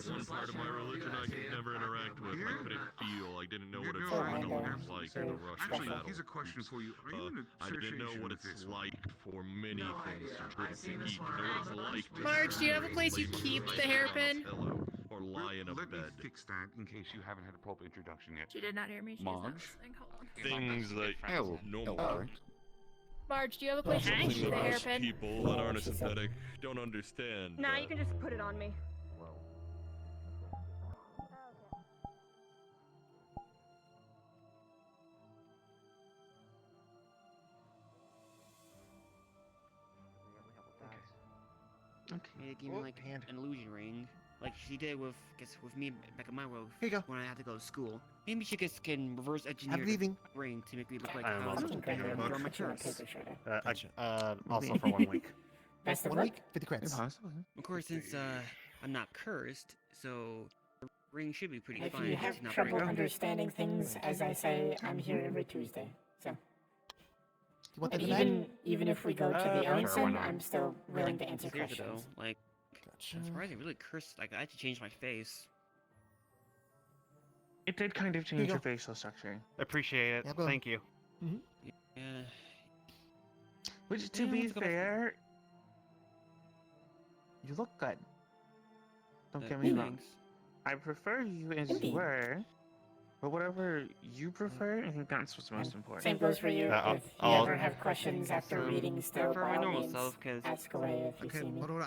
One part of my religion I could never interact with. I couldn't feel. I didn't know what a No, criminal I know. was like in a Russian Actually, battle. here's a question for you. Are you in I didn't know what association with it's this one? like for many things to drink and eat. To know what it's like to Marge, do you have a place you lay keep my the head on a hairpin? pillow or lie in a Let me bed. fix that in case you haven't had a proper introduction yet. She did not hear me. She's not Marge? listening. Hold on. Things that Hello. normal Hello. Marge, do you have a place you keep the most hairpin? people that aren't aesthetic don't understand. Nah, you can just put it on me. Maybe give me like an illusion ring, like she did with me back in my world. Here you go. When I had to go to school. Maybe she can reverse engineer I'm leaving. the ring to make me look like I'm how also it's taking your book. How much you want paper shredder? Also for 1 week. Best of 1 luck. week, 50 credits. Of course, since I'm not cursed, so the ring should be pretty If fine. you It's have not trouble breaking. understanding things, as I say, I'm here every Tuesday. So You want that and tonight? even if we go to the sure, why onsen, not? I'm still willing to answer Seriously though, questions. like Gotcha. I'm surprised they really cursed. Like I had to change my face. It did kind of you change go. your facial structure. Appreciate it. Yeah, go. Thank you. Yeah. Which, to Yeah, be let's go back to- fair, you look good. Don't Uh, get me wrong. thanks. I prefer you as Indeed. you were, but whatever you prefer, I think that's what's most important. Same goes for you. I'll- If you I'll- ever have questions after reading, still for by my all normal means, self, 'cause ask away if you Okay, see me. hold on.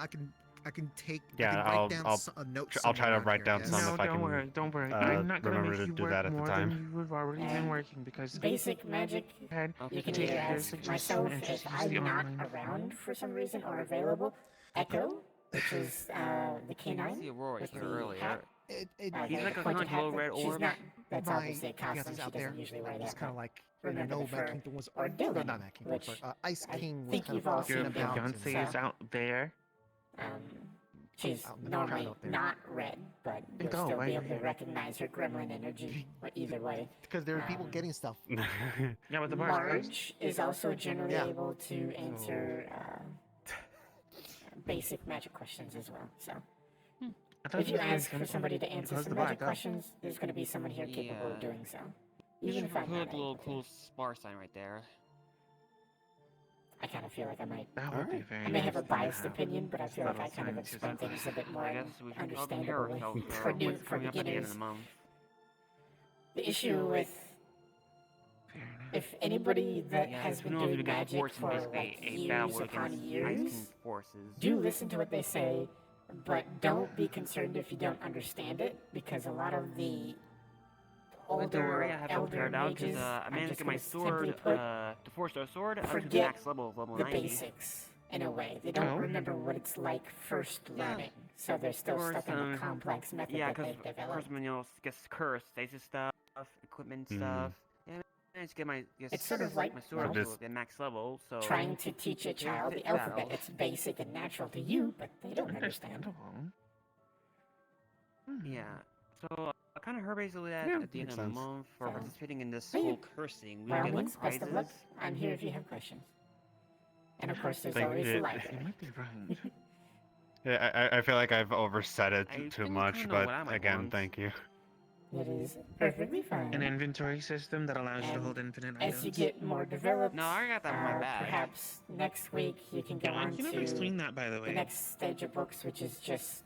I can take. Yeah, I can write I'll- down I'll a note. I'll try to somewhere on write here, down yes? some No, if I don't can, worry, don't worry. I'm not gonna remember make to you do work that at the more time. than you have already been working because Basic magic, had you can take either your ask suggestion myself and if just use I'm the not online around for some reason or available. Echo, which is the I canine see Aurora with here the earlier. hat. It, He's the like a pointed kind of hat, little but red she's orb. not. That's my obviously a costume. fiance's She out doesn't there. usually wear It's that. kind of but like remember the Matt fur Kingdom was, or no, Dylan, not Matt Kingdom, which but Ice I King was think kind you've of all walking seen Your about. about. fiance is out there. She's Out in the normally crowd out there. not red, but you'll Go, still why- be able to recognize her gremlin energy. But either way, Because there are people getting stuff. Yeah, with the bars. Marge is also generally Yeah. able to answer basic magic questions as well. So I thought if you was ask gonna for somebody to answer close some the magic back up. questions, there's going to be someone here capable of Yeah. doing so. You Even should if I'm put not a little able to. cool spar sign right there. I kind of feel like I might. That would be very I may have a nice to biased have. opinion, but I feel like I Little kind of sign to explain the- things a bit more I guess we should probably understandably help for what's new for coming up at the end of beginners. the month. The issue with Fair enough. if anybody that Yeah, has who been knows if doing we can magic force for basically like a battle years upon against Ice years, King forces. do listen to what they say, but don't be concerned if you don't understand it, because a lot of the older, Don't worry, I have it all elder prepared out mages because I are managed to just get my gonna simply sword, put, the 4-star sword, up to the forget max level of level the 90. basics in a way. They don't Oh. remember what it's like first Yeah. learning, so they're still There were stuck in the some- complex method Yeah, that because they've of course, developed. when you gets cursed, stasis stuff, equipment Mhm. stuff. Yeah, I managed to get my It's sort of like, my sword well, to the max level, so trying to teach a child the alphabet. It's basic and natural to you, but they don't understand. Yeah. So I kind of heard basically that Yeah, at the end makes of the sense. month for So- participating in this Hey, whole cursing, we By all get like means, best of luck. prizes. I'm here if you have questions. And of course, there's Thank always you. the You library. might be right. Yeah, I feel like I've oversaid it I too think I much, kinda know but what I might again, want. thank you. It is perfectly fine. An inventory system that allows you to And hold infinite as you items. get more developed, No, I got that in my bag. perhaps next week you can go Yeah, on you never to explained that, by the the way. next stage of books, which is just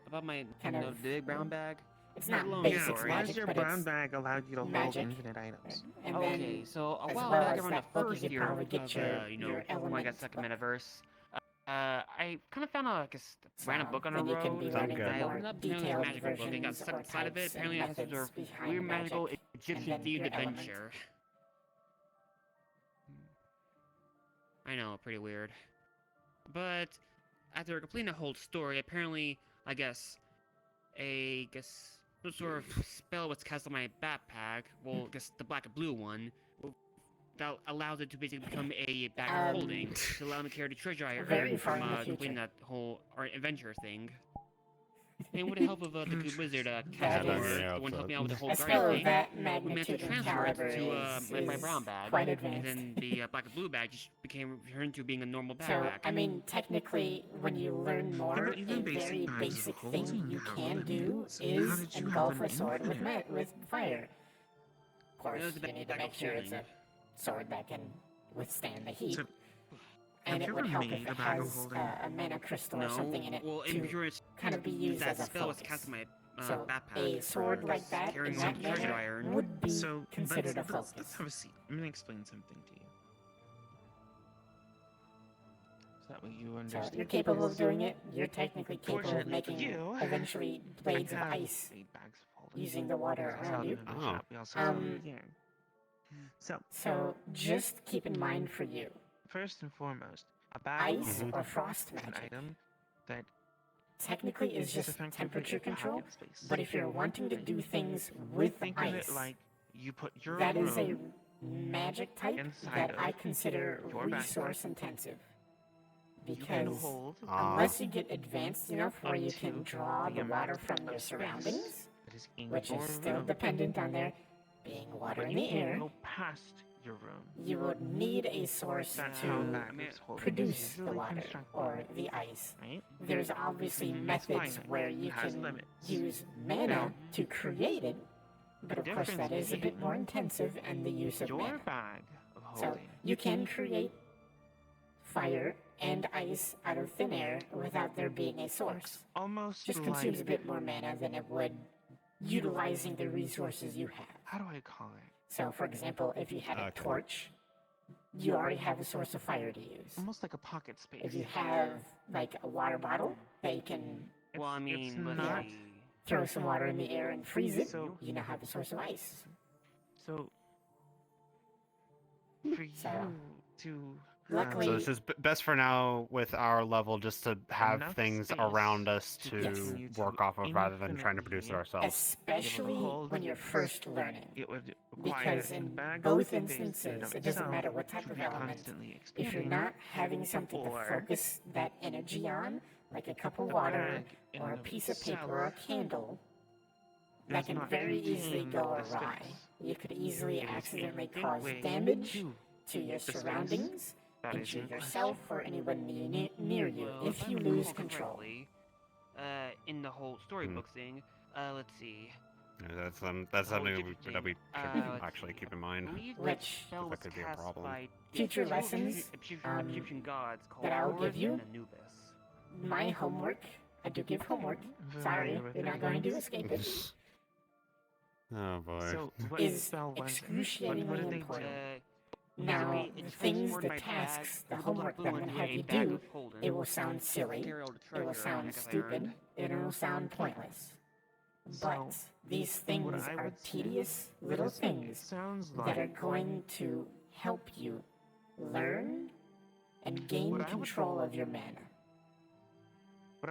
About my kind the of- big brown bag. it's not long basic story. Why does magic, your but brown it's bag allow you to hold magic. infinite items? And Okay, then, so a as while well back as around the that book, you first could year probably of get your you know, your when I element got stuck in book. metaverse, I kind of found a random book on the then you can road. be Sounds learning good. the I more opened up apparently detailed a magical book and got versions stuck or inside of it. types and Apparently, it has some methods sort of behind weird magic, magical and Egyptian then themed your element. adventure. I know, pretty weird. But after completing the whole story, apparently, I guess, some sort of spell was cast on my backpack. Well, I guess the black and blue one. That allows it to basically become a bag of holding to allow me to carry the treasure I very earned far from in the completing future. that whole adventure thing. And with the help of the good wizard, That Castor, is- the one helping me out with the whole A spell guardian of thing, that we managed to magnitude and transfer it caliber to is my brown bag, quite and advanced. then the black and blue bag just turned to being a normal So, backpack. I mean, technically, when you learn more, but a even very basic basic kinds of thing holding you have can do limits. How is did you engulf have a an sword with infinite? with fire. Of course, It was a you need to bag make of sure it's a holding. sword that can withstand the heat. So, And have it you would ever help if made it a bag of has holding? a mana crystal or No, something in it well, to impurity kind of be used that as a spell was focus. cast on my So backpack. a sword for like that carrying in all that the treasure I manner earned. would be So considered a let's focus. have a seat. I'm gonna explain something to you. So that way you So understand. you're capable of doing it. You're technically capable of Fortunately for making you, eventually blades of have ice 8 bags of holding. using the water That's around how you. the member Oh. shop we also have Um, here. So, So just keep in mind for you, first and foremost, a bag of ice holding or frost is an magic item that technically is just effectively temperature a pocket control, space. but if you're wanting to do things with Think of ice, it like you put your that is a room magic type inside that of I consider your backpack. resource intensive. You can Because hold unless you get advanced enough where you up can to draw the the water amount from of your space surroundings, that is in which your is still room. dependent on there being water But in you the can air, go past your room. you would need a source That's how a to bag is holding produce is the usually water constructed, or the ice. right? There's obviously It's methods finite. where you It has can limits. use mana Now, to create it, but the of course that difference is a bit being more intensive in the use of Your mana. bag of So holding you can create fire and ice out of thin air without there being a source. almost Just like, consumes a bit more mana than it would utilizing the resources you have. how do I call it? So, for example, if you had a Okay. torch, you already have a source of fire to use. Almost like a pocket space. If you have, like, a water bottle that you can Well, I mean, it's let's not. see. throw some water in the air and freeze it, So- you now have a source of ice. So, for you So, to luckily- So this is best for now with our level, just to have Enough things space around us to to continue to work off of rather than trying to produce it infinitely ourselves. especially hold when you're it. first learning. it would require Because a in bag both of space in instances, and of it doesn't itself matter what type to of be element, constantly if you're expanding, not having something to or focus that energy on, like a cup of the water bag in or a and of piece of paper or a itself candle, that does can not very easily contain go the awry. space. You could easily It is a accidentally gateway cause damage to to your the space surroundings that and is to in yourself or anyone near you Well, if I you recall lose control. correctly, in the whole storybook thing, let's see. Yeah, that's The something whole that we Egyptian should thing, let's actually see. keep in I mind. believe that Which- spell That was could be a cast problem. by Future several lessons, Egyptian gods called that I'll Horus give you. and Anubis. My homework, I do give homework, sorry, you're not going to escape it, Oh boy. So, what is spell was it? excruciatingly What did they important. do? Now, basically, the it things, transformed the my tasks, bag the from homework that I'm blue going to into have a you bag do, of holding it will sound silly, carry all the it will treasure sound I guess I stupid, earned. and it will sound pointless. But these things are tedious little things that are going to help you learn and gain control of your mana,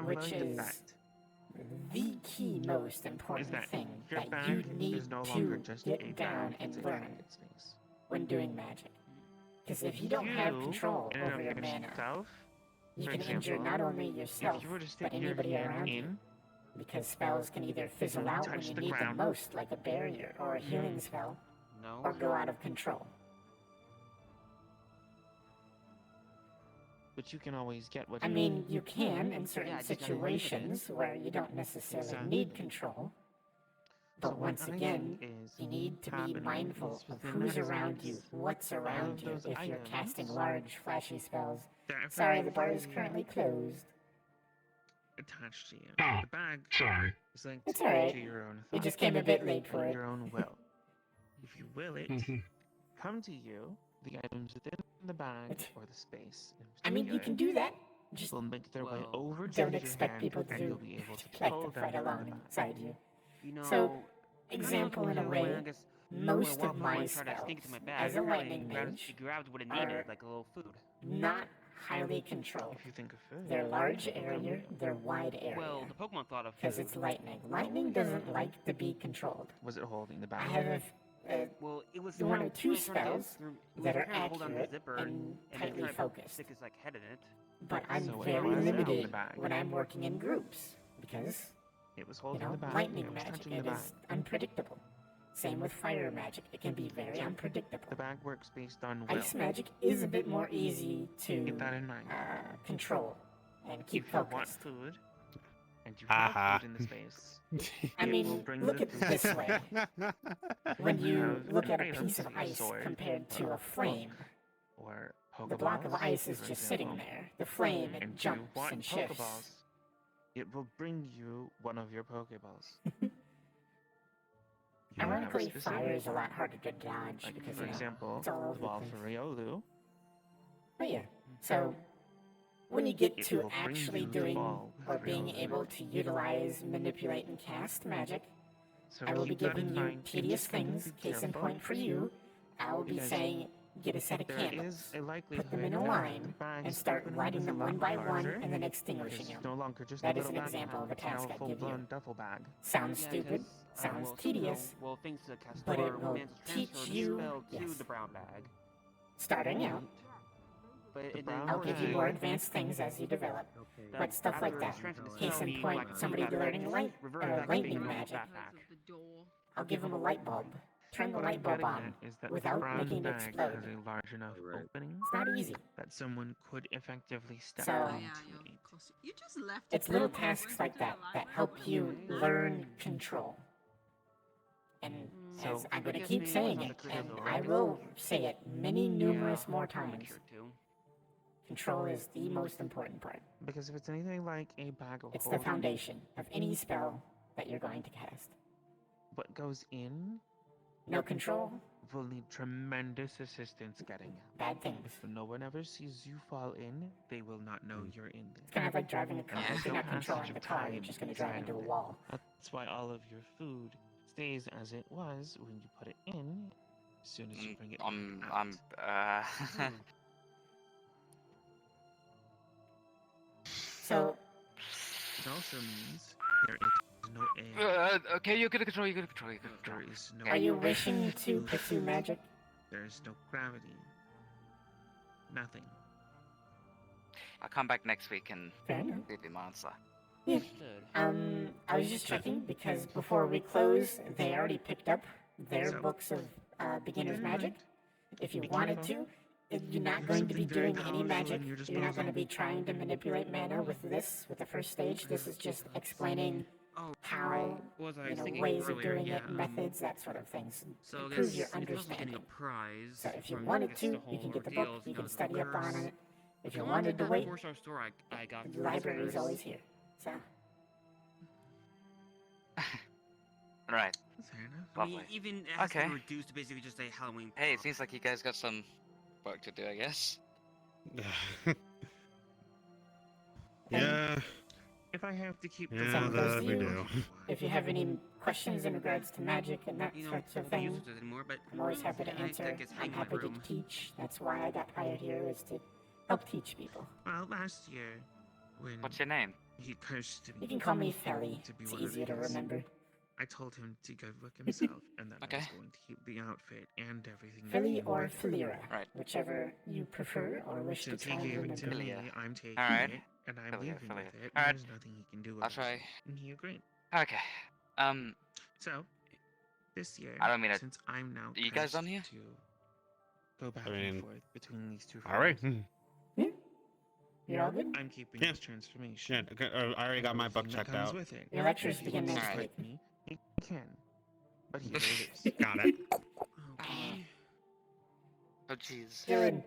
which is the key most important thing that you need to get down and learn when doing magic. Because if you don't have control over your mana, you can injure not only yourself, but anybody around you. Because spells can either fizzle out when you need them most, like a barrier or a healing spell, or go out of control. But you can always get what I mean, you can in certain situations where you don't necessarily need control. But once again, you need to be mindful of who's around you, what's around you, if you're casting large, flashy spells. Sorry, the bar is currently closed. attached to you. Oh, The bag sorry. is linked It's alright. to your own You thought, just came a bit late for it. your own will. If you will it, come to you, the items within the bag or the space. I mean, you can do that. Just will make their way over to don't your expect hand, people and to you'll be able to like pull them them right from the along bag. inside you. You know, So, example in a way, most of my tried to spells, sneak into my as bag, a lightning grabbed, mage, she grabbed what it are needed, like a little food. not highly controlled. If you think of food. They're large area, they're wide area. Well, the Pokemon thought of food. Because it's lightning. Lightning doesn't like to be controlled. Was it holding the bag? I have well, it was one or two trying to get spells through- it was that are trying to hold on to the accurate zipper and then tightly try to focused. stick his like head in it. But I'm So it very was holding the limited bag. when I'm working in groups because, It was you holding know, the bag. lightning It was magic, touching it the is bag. unpredictable. Same with fire magic, it can be very unpredictable. The bag works based on will. Ice magic is a bit more easy to Keep that in mind. control and keep If you want focused. food, and you have food in the space, I it will mean, bring look the at it this way. When you have look at a items piece of like a ice sword, compared to or a flame, or the block of Pokeballs, ice is for just example. sitting there. The flame, it And you jumps want and shifts. Pokeballs, it will bring you one of your Pokeballs. You have a Ironically, specific fire is a lot one. harder to dodge Like, because, for you know, example, it's all over the the ball place. for Riolu. But yeah, so when you get It to will bring actually you the doing ball or with being Riolu. able to utilize, manipulate, and cast magic, So I will be keep that giving in you mind. tedious Just be things. Case in careful. point for you, I will be Because saying, get a set of there candles, is a likelihood put them in a that line, the bag's and start opening lighting is a them lot one by larger, one and then because extinguishing it's them. no longer just That a is little an example of a backpack, it's now task a I give you. full-blown duffel bag. Sounds Yeah, stupid, 'cause, sounds well, tedious, well, thanks to the Castor, but it will managed to teach transfer you, the spell to yes. the brown bag. Starting out, But it brown didn't I'll work give you out. more advanced things as you develop. That But stuff like after that. transferring the Case spell, in the point, Black Blue somebody Bag learning reverted back to lightning being a magic. backpack. I'll give them a light bulb. Turn the What light I'm bulb getting on at is that without the brown making it bag explode. has a large enough opening It's not easy. that someone could effectively step So- onto it. You just left. It's little tasks like that that help you learn control. And So- as I'm going to Guess keep maybe it saying was it, on the and critical, I right? will say it many numerous Yeah, more I'm times, sure too. control is the most important part. Because if it's anything like a bag of It's the holding, foundation of any spell that you're going to cast. what goes in No control, will need tremendous assistance getting out. bad things. If no one ever sees you fall in, they will not know you're in there. It's kind of like driving a car. And If you're not there's no controlling passage the of car, you're time just going to drive inside into a of it. wall. That's why all of your food stays as it was when you put it in, as soon as you bring it out. So, It also means there is no air. Okay, you're gonna control. You're gonna control. You're gonna control. There is no are you wishing to pursue magic? There is no gravity. Nothing. I'll come back next week and Fair enough. give you my answer. Yeah. I was just checking because before we close, they already picked up their books of beginner's magic. If you wanted to, you're not going to be doing any magic. You're not going to be trying to manipulate mana with this, with the first stage. This is just explaining how, Was I you know, thinking ways of earlier, doing yeah, it, methods, that sort of things. So I Improve guess your if I was getting understanding. a prize, So if you from, wanted I guess, to, the you whole can get the ordeal, book, it's you can the study up on curse. it. If I you wanted wanted to that wait, four-star store I got the from library's Curse. always here. So, Right. Fair enough. I mean, Lovely. even it has to Okay. be reduced to basically just a Halloween. Hey, it prop. seems like you guys got some work to do, I guess. Yeah. If I I have to keep Yeah, Same goes that to we you. do. If you have any questions in regards to magic and that You know, sorts of I don't use thing, it anymore, but I'm always happy to I answer. guess I'm hang my happy to room. teach. That's why I got hired here, is to help teach people. Well, last year, when What's your name? he cursed me, You can call me Felly. to be It's one of easier to his, remember. I told him to go book himself, and that I Okay. was going to keep the outfit and everything. Felly that or he Felira, Right. whichever you prefer or wish Since to he try gave and it to remember. me, Filia. I'm taking Alright. it, and I'm Filia, leaving Filia. with it. Alright. There's nothing he can do I'll about try. it. And he agreed. Okay. So, this year, I don't mean it. since I'm now Are you guys on cursed here? to go back and forth between these two All right. friends, You're all good? I'm keeping Yeah. his transformation. Yeah, okay, I already got my book Everything that checked comes out. with it. Your lectures If he begin wants next to week. fight me, he can. But he will lose. Got it. Okay. Oh jeez. Dylan.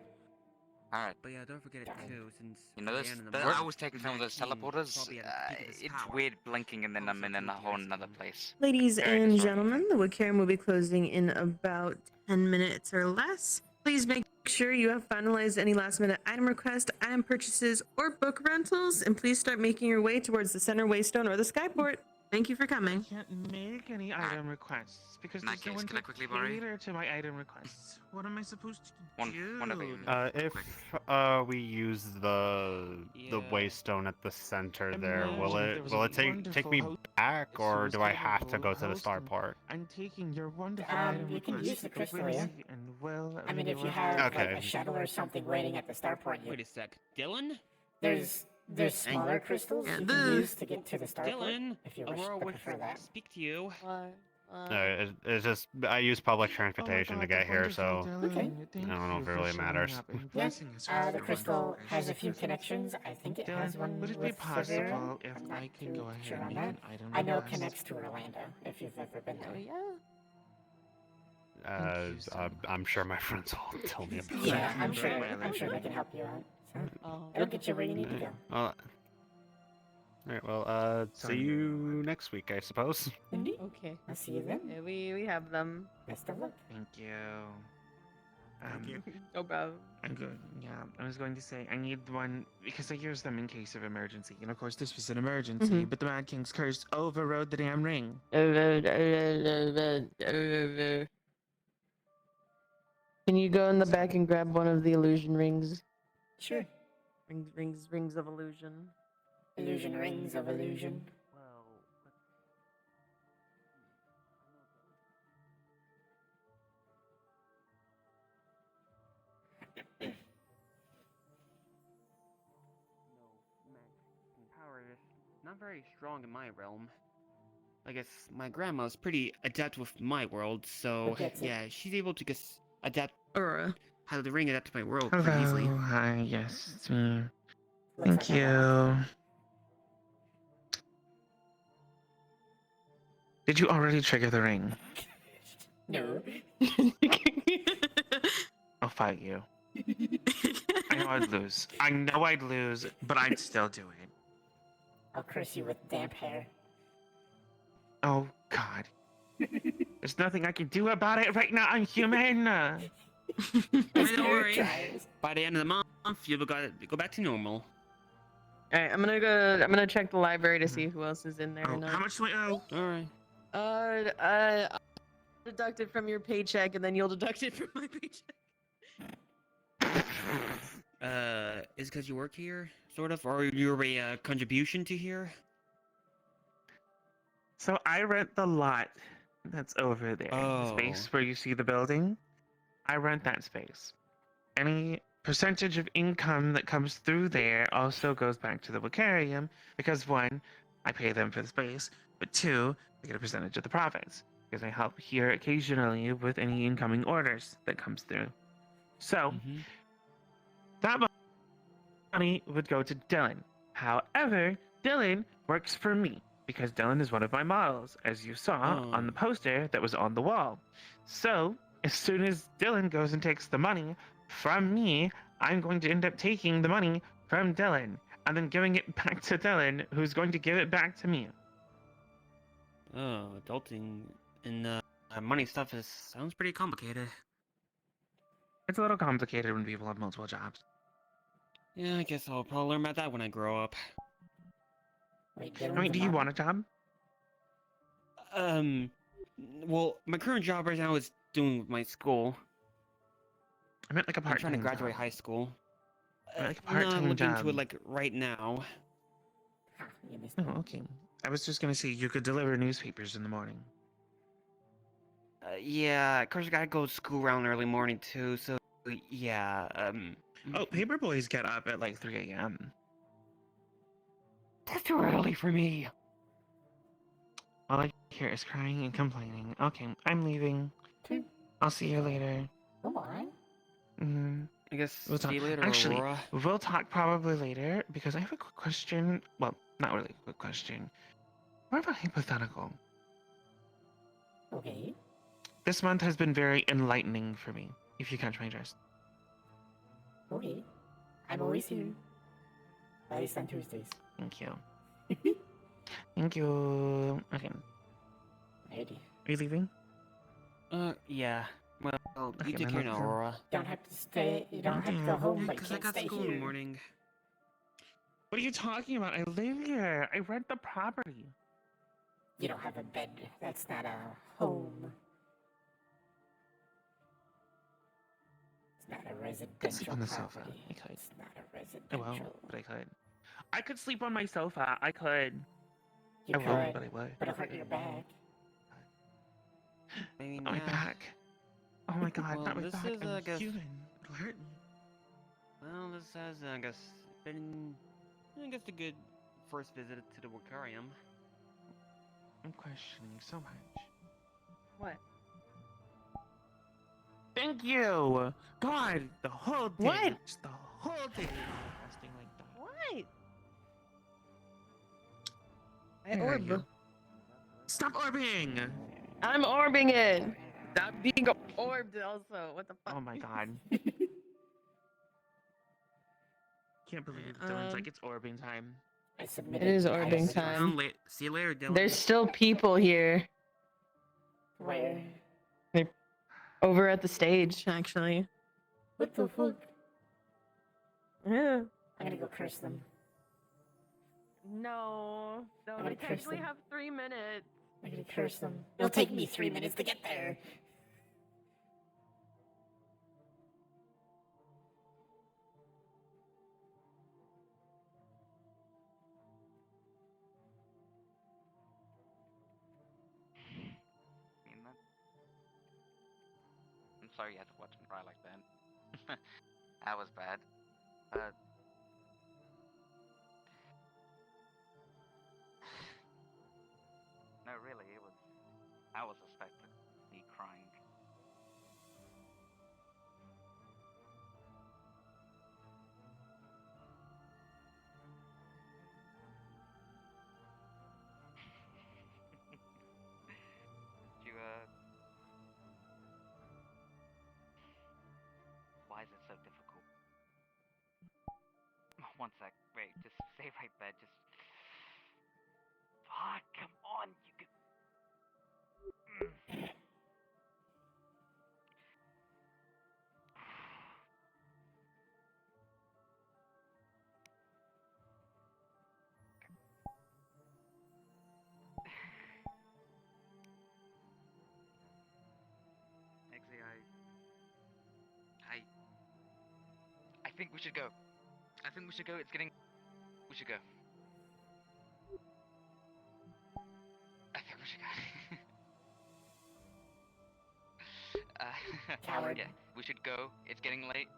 Alright. But yeah, don't forget it too, since You know by this? the end of the I month, was taking some of those Matt King will teleporters. probably at the peak of his It's power. weird blinking and then I'm in a Also, whole nother place. Ladies Very and disorienting. gentlemen, the Wicarium will be closing in about 10 minutes or less. Please make sure you have finalized any last minute item requests, item purchases, or book rentals, and please start making your way towards the center waystone or the skyport. Thank you for coming. I can't make any item requests because In that there's no case, one can to I quickly borrow you? cater to my item requests. What am I supposed to do? One of you. If we use the waystone at the center there, will Imagine there it was a take me wonderful back, host or who do was I have to capable go to the of star hosting. part? I'm taking your wonderful item You can requests use the to crystal, yeah. Whimsy and Will. I mean, if you deliver have them. like a shuttle or something waiting at the starport, Wait a sec, Dylan? there's smaller crystals you can use to get to the starport Dylan, if you wish Aurora to would prefer that. speak to you. It's just I use public transportation to get here, so Okay. I don't know if it really matters. Yeah, the crystal has a few connections. I think it has one Would it with be possible Severa. if I'm not I can too go ahead sure and on make that. an item I know it request? connects to Orlando if you've ever been there. I'm sure my friends will tell me about Yeah, it. I'm sure they can help you out. So it'll get you where you need to go. Well, all right. Well, see you next week, I suppose. Indeed. Okay. I'll see you then. Yeah, we have them. Best of luck. Thank you. No problem. I'm good. Yeah, I was going to say I need one because I use them in case of emergency. And of course, this was an emergency, but the Mad King's curse overrode the damn ring. Can you go in the back and grab one of the illusion rings? Sure. Rings of illusion. Illusion rings of illusion. Power is not very strong in my realm. I guess my grandma's pretty adept with my world, so That's it. yeah, she's able to just adapt Aurora. how the ring adapt to my world pretty easily. Hello, hi, yes, it's me. Looks Thank like I you. Did you already trigger the ring? No. I'll fight you. I know I'd lose. I know I'd lose, but I'd still do it. I'll curse you with damp hair. Oh, God. There's nothing I can do about it right now. I'm human. Don't worry. By the end of the month, you'll go back to normal. Alright, I'm gonna check the library to see who else is in there or Oh, not. how much do I owe? Alright. I'll deduct it from your paycheck and then you'll deduct it from my paycheck. Is it because you work here, sort of, or you're a contribution to here? So I rent the lot that's over there. The space where you see the building. I rent that space. Any percentage of income that comes through there also goes back to the Wicarium because one, I pay them for the space, but two, I get a percentage of the profits because I help here occasionally with any incoming orders that comes through. So that money would go to Dylan. However, Dylan works for me because Dylan is one of my models, as you saw on the poster that was on the wall. So as soon as Dylan goes and takes the money from me, I'm going to end up taking the money from Dylan and then giving it back to Dylan, who's going to give it back to me. Oh, adulting in money stuff sounds pretty complicated. It's a little complicated when people have multiple jobs. Yeah, I guess I'll probably learn about that when I grow up. Wait, I mean, do you want a job? Well, my current job right now is doing with my school. I meant like a I'm trying to part-time graduate job. high school. I meant like a No, I'm part-time looking job. into it like right now. Oh, okay. I was just gonna say you could deliver newspapers in the morning. Yeah, of course I gotta go to school around early morning too, so yeah, Oh, paper boys get up at like 3 a.m. That's too early for me. All I hear is crying and complaining. Okay, I'm leaving. I'll see you later. Goodbye. I guess We'll talk. see you later, Actually, Aurora. we'll talk probably later because I have a quick question. Well, not really a quick question. More of a hypothetical. Okay. This month has been very enlightening for me, if you catch my drift. Okay. I'm always here. At least on Tuesdays. Thank you. Thank you. Okay. Ready. Are you leaving? Yeah. Well, Okay, you take then care now, let's go. Aurora. Don't have to stay. You don't have to go home, but you Because I can't got stay school in the here. morning. What are you talking about? I live here. I rent the property. You don't have a bed. That's not a home. It's not a I could sleep residential on the property. sofa. I could. It's not a I residential. won't, but I could. I could sleep on my sofa. I could. You I could, won't, but I would. but it'll hurt your back. Maybe Not my not. back. Oh my god, Well, not my this back. is, I'm I guess- human. It'll hurt me. Well, this has, I guess, been, a good first visit to the aquarium. I'm questioning so much. What? Thank you! God, the whole day. What? Just the whole day manifesting like that. What? I heard you. Stop orbing! I'm orbing it. Stop being orbed also. What the fuck? Oh my god. Can't believe Dylan's like, it's orbing time. I It submitted. is I orbing submitted- time. See you later, Dylan. There's still people here. Where? They're over at the stage, actually. What the fuck? Yeah. I'm gonna go curse them. No. No, I'm we gonna curse technically them. have 3 minutes. I'm gonna curse them. It'll take me 3 minutes to get there. I'm sorry you had to watch me cry like that. That was bad. No, really, it was. I was expecting me crying. You, Why is it so difficult? One sec. Wait, just stay right there. Just. Fuck, come on, you can. Actually, I think we should go. I think we should go. It's getting. We should go. I think we should go. Coward. Yeah, we should go. It's getting late.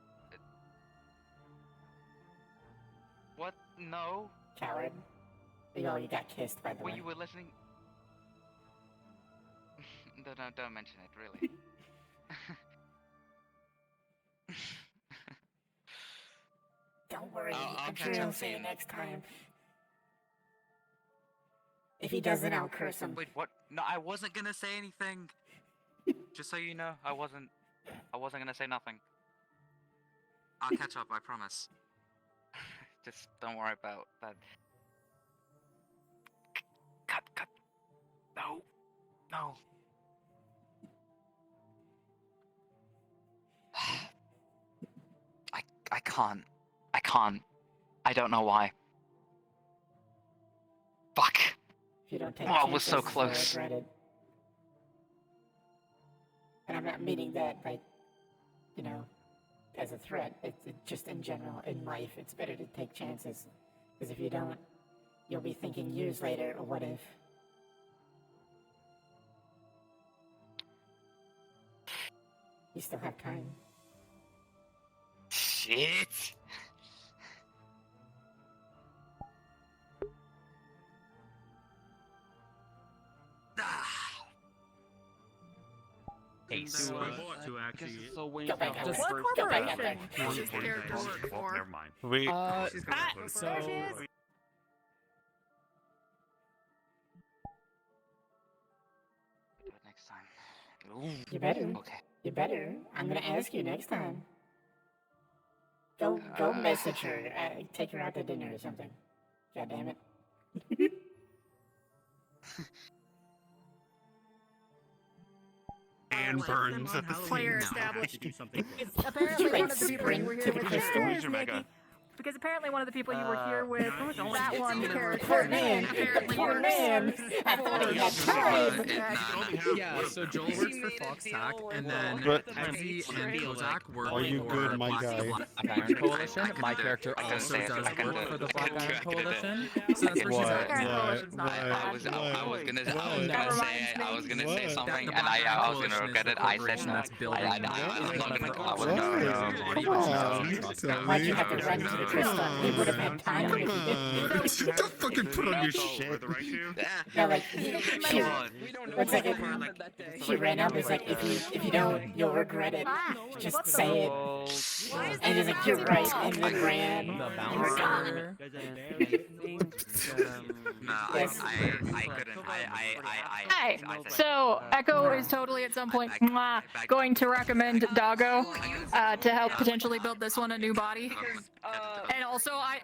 What? No. Coward. Oh, you got kissed, by the Well, way. you were listening. No, don't mention it, really. Don't worry. I'll I'm catch sure he'll up say it soon. next time. If he doesn't, I'll curse him. Wait, what? No, I wasn't gonna say anything. Just so you know, I wasn't gonna say nothing. I'll catch up, I promise. Just don't worry about that. Cut. No. I can't. I don't know why. If you don't take Oh, chances, it was so you'll close. regret it. And I'm not meaning that, like, you know, as a threat. It's just in general, in life, it's better to take chances. Because if you don't, you'll be thinking years later, what if? You still have time. Shit. Hey, So, to actually. So when Go back What out. Go back out there. corporation does this character work for? Never mind. We So. There she is. next time. Ooh. You better. Okay. You better. I'm gonna ask you next time. Go message her. Take her out to dinner or something. God damn it. And burns at the Player same time. established. It's apparently one of the people you were here with. Where's your mega? Because apparently one of the people you were here with, that one character. Poor man. Apparently Poor works. man. I thought he had time. Yeah, so Joel works for Fox Tack, and then But- Ezzy and Kozak work Are you for good, my Black guy? Black Iron Coalition. My character also does work for the Black Iron Coalition, so that's where she's at. I was gonna say something, and I was gonna regret it. I said no. Why'd you have to run to the crystal? He would have had time if you didn't. Don't fucking put on your shit. No, like, what's like, she ran up, it's like, if you don't, you'll regret it. Just say it. And he's like, you're right, and then ran. The and we're bouncer. No, I couldn't. Hi. So Echo is totally at some point going to recommend Doggo to help potentially build this one a new body. And also, I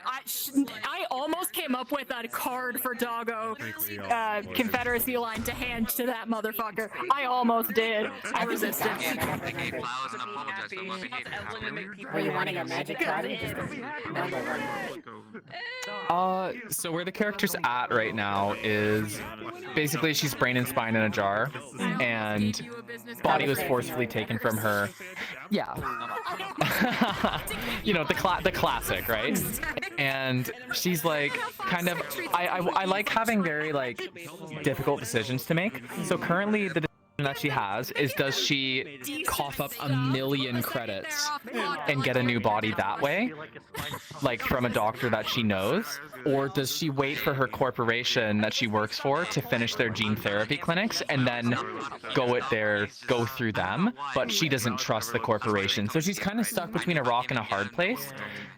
almost came up with a card for Doggo, Confederacy line to hand to that motherfucker. I almost did. I resisted. I gave flowers and apologized for what behavior. Were you wanting a magic card? So where the character's at right now is basically she's brain and spine in a jar, and body was forcefully taken from her. Yeah. You know, the classic, right? And she's like, kind of, I like having very, like, difficult decisions to make. So currently the that she has is, does she cough up 1 million credits and get a new body that way, like from a doctor that she knows, or does she wait for her corporation that she works for to finish their gene therapy clinics and then go through them, but she doesn't trust the corporation, so she's kind of stuck between a rock and a hard place.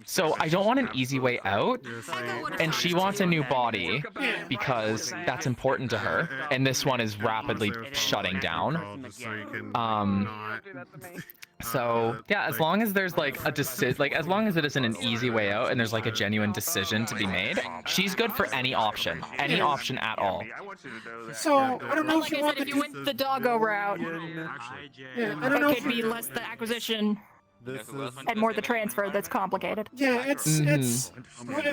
So I don't want an easy way out, and she wants a new body because that's important to her, and this one is rapidly shutting down. So yeah, as long as there's like a as long as it isn't an easy way out and there's like a genuine decision to be made, she's good for any option at all. So I don't know if you want if you went the Doggo route, it could be less the acquisition and more the transfer that's complicated. Yeah, it's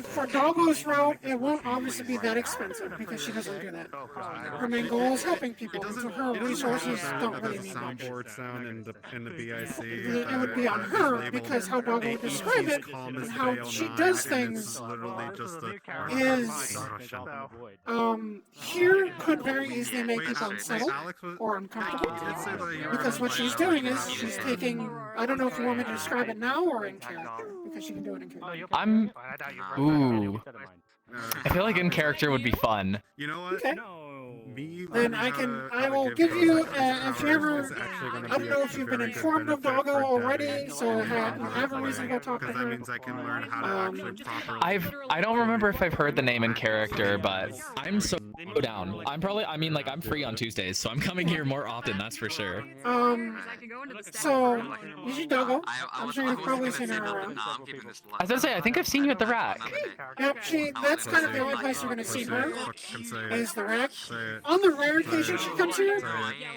for Doggo's route, it won't obviously be that expensive because she doesn't do that. Her main goal is helping people, so her resources don't really need much. Sound in the BIC. It would be on her because how Doggo would describe it and how she does things is here could very easily make people unsettled or uncomfortable because what she's doing is she's taking, I don't know if you want me to describe it now or in character, because she can do it in character. I feel like in character would be fun. You know what? Okay. Then I will give you, if you ever, I don't know if you've been informed of Doggo already, so you have a reason to go talk to her. I can learn how to actually properly. I don't remember if I've heard the name in character, but I'm so down. I'm free on Tuesdays, so I'm coming here more often, that's for sure. So, you see Doggo. I'm sure you've probably seen her around. I was gonna say, I think I've seen you at the rack. Yep, that's kind of the only place you're gonna see her, is the rack. On the rare occasion she comes here,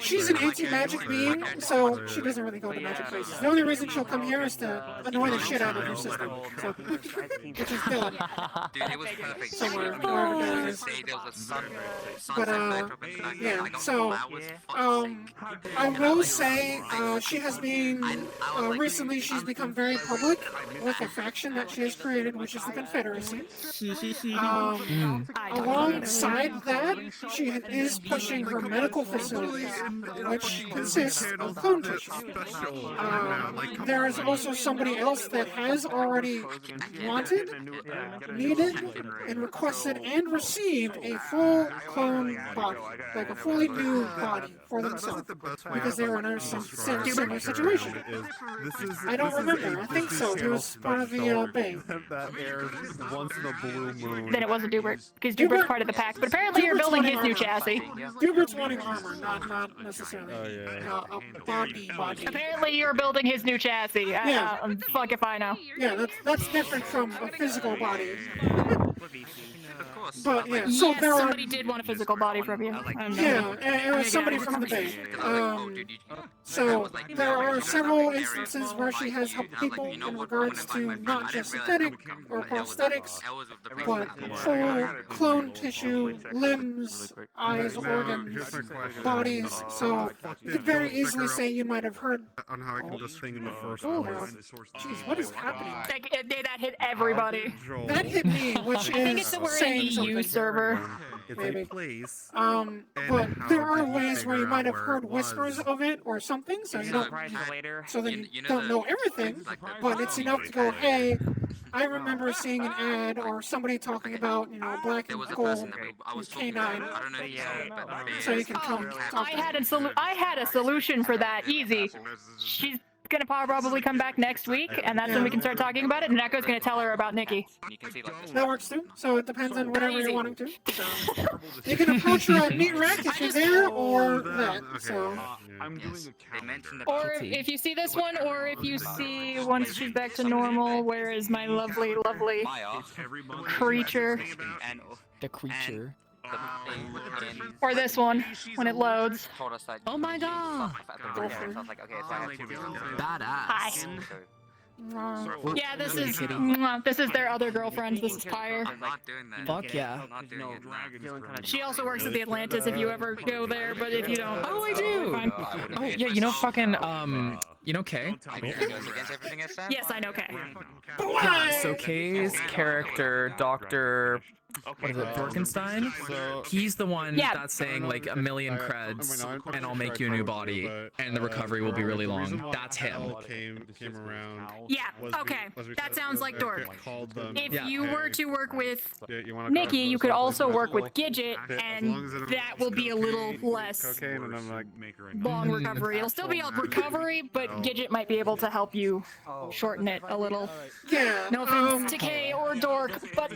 she's an anti-magic being, so she doesn't really go to magic places. The only reason she'll come here is to annoy the shit out of your system. So, which is Dylan. Dude, it was perfect. Somewhere, wherever Dylan is. There was a sun But yeah. So I will say she has been recently. She's become very public with a faction that she has created, which is the Confederacy. Alongside that, she is pushing her medical facilities, which consists of clone tissue. There is also somebody else that has already wanted, needed, and requested and received a full clone body, like a fully new body for themselves, because they were in a similar situation. I don't remember. I think so. He was part of the Bay. That airs once in a blue moon. Then it wasn't Dubert, because Dubert's part of the pack. But apparently you're building his new chassis. Dubert's wanting armor, not necessarily a body. Apparently you're building his new chassis. Yeah. Fuck if I know. Yeah, that's different from a physical body. But yeah, so yes, there somebody did want a physical body from you. Yeah, it was somebody from the Bay. So there are several instances where she has helped people in regards to not just synthetic or prosthetics, but full clone tissue, limbs, eyes, organs, bodies. So you could very easily say you might have heard on how I can just thing in the first place. Jeez, what is happening? That hit everybody. That hit me, which I think is it's we're saying an EU server. Maybe. But there are ways where you might have heard whispers of it or something, so you don't. So then you don't know everything, but it's enough to go, hey, I remember seeing an ad or somebody talking about, black and gold canine. So you can come talk. I had a solution for that. Easy. She's gonna probably come back next week, and that's when we can start talking about it. And Echo's gonna tell her about Nikki. That works too. So it depends on whatever you're wanting to. So you can approach her at Meat Rack if you're there, or that. So. Or if you see this one, or if you see once she's back to normal, where is my lovely, lovely creature? The creature. Or this one, when it loads. Oh my god! Hi. Yeah, this is their other girlfriend. This is Pyre. Fuck yeah. She also works at the Atlantis if you ever go there, but if you don't, oh, I do. Oh yeah, fucking Kay. Yes, I know Kay. So Kay's character, Dr. What is it, Dorkenstein? He's the one that's saying like a million creds, and I'll make you a new body, and the recovery will be really long. That's him. Came around. Yeah, okay. That sounds like Dork. If you were to work with Nikki, you could also work with Gidget, and that will be a little less long recovery. It'll still be a recovery, but Gidget might be able to help you shorten it a little. Yeah. No offense to Kay or Dork, but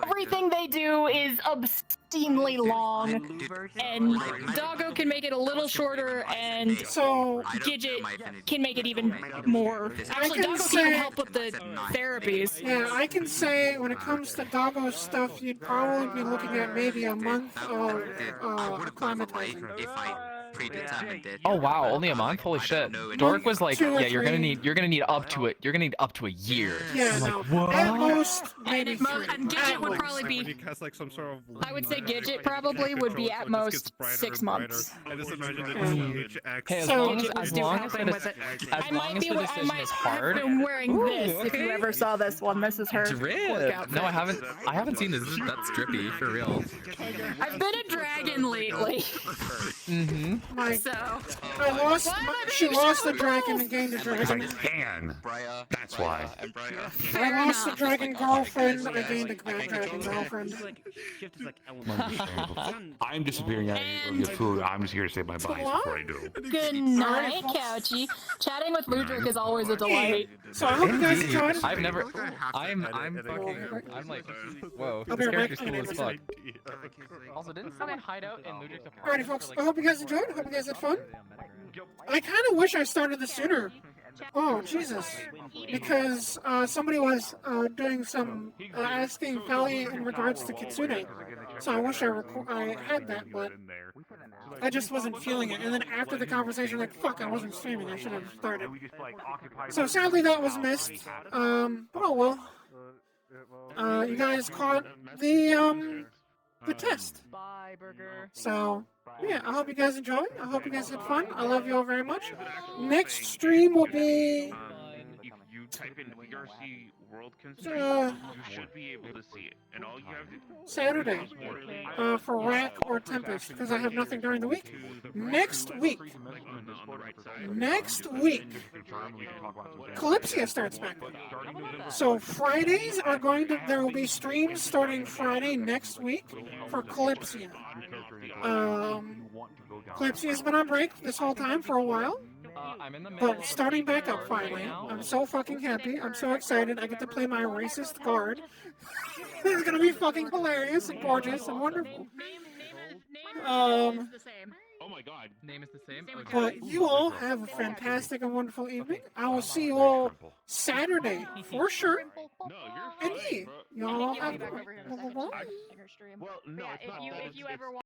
everything they do is obscenely long, and Doggo can make it a little shorter, and so Gidget can make it even more. Actually, Doggo can even help with the therapies. Yeah, I can say when it comes to Doggo stuff, you'd probably be looking at maybe a month of acclimatizing. Predetermined it. Oh wow, only a month? Holy shit. Dork was like, yeah, you're gonna need up to it. You're gonna need up to a year. Yeah, I'm no. like, what? At most, maybe and Gidget would probably be. I would say Gidget probably would be at most 6 months. I just imagine it is huge X. Hey, as So long Gidget as would do the helping with it. decision is hard. I'm wearing this. Ooh, If you okay. ever saw this one, this is her Drip. workout. No, I haven't seen this. That's drippy for real. I've been a dragon lately. Mm-hmm. So She lost the dragon and gained a dragon. Can. That's why. I lost the dragon girlfriend, I gained a dragon girlfriend. I'm disappearing out of your food. I'm just here to save my body before I do. Good night, Couchy. Chatting with Ludwig is always a delight. So I hope you guys enjoyed. I've never. I'm like, whoa. I'll be This right character's back. cool as fuck. Also, didn't someone hide out in Ludwig's Alrighty, apartment? folks. I hope you guys enjoyed. I hope you guys had fun. I kind of wish I started this sooner. Oh, Jesus. Because somebody was doing some asking Fally in regards to Kitsune. So I wish I had that, but I just wasn't feeling it. And then after the conversation, like, fuck, I wasn't streaming. I should have started. So sadly, that was missed. But oh well. You guys caught the the test. Bye, Burger. So, yeah, I hope you guys enjoy. I hope you guys had fun. I love you all very much. Next stream will be... If you type in VRC World Uh, Constraint, you should be able to see it. And all you have to Saturday for Rack or Tempest, because I have nothing during the week. Next week, Calypsia starts back. So Fridays are going to, there will be streams starting Friday next week for Calypsia. Calypsia's been on break this whole time for a while. But starting back up finally. I'm so fucking happy. I'm so excited. I get to play my racist card. It's gonna be fucking hilarious and gorgeous and wonderful. Oh my god. Name is the same? But you all have a fantastic and wonderful evening. I will see you all Saturday for sure. And yeah, y'all have Well, no, if you ever want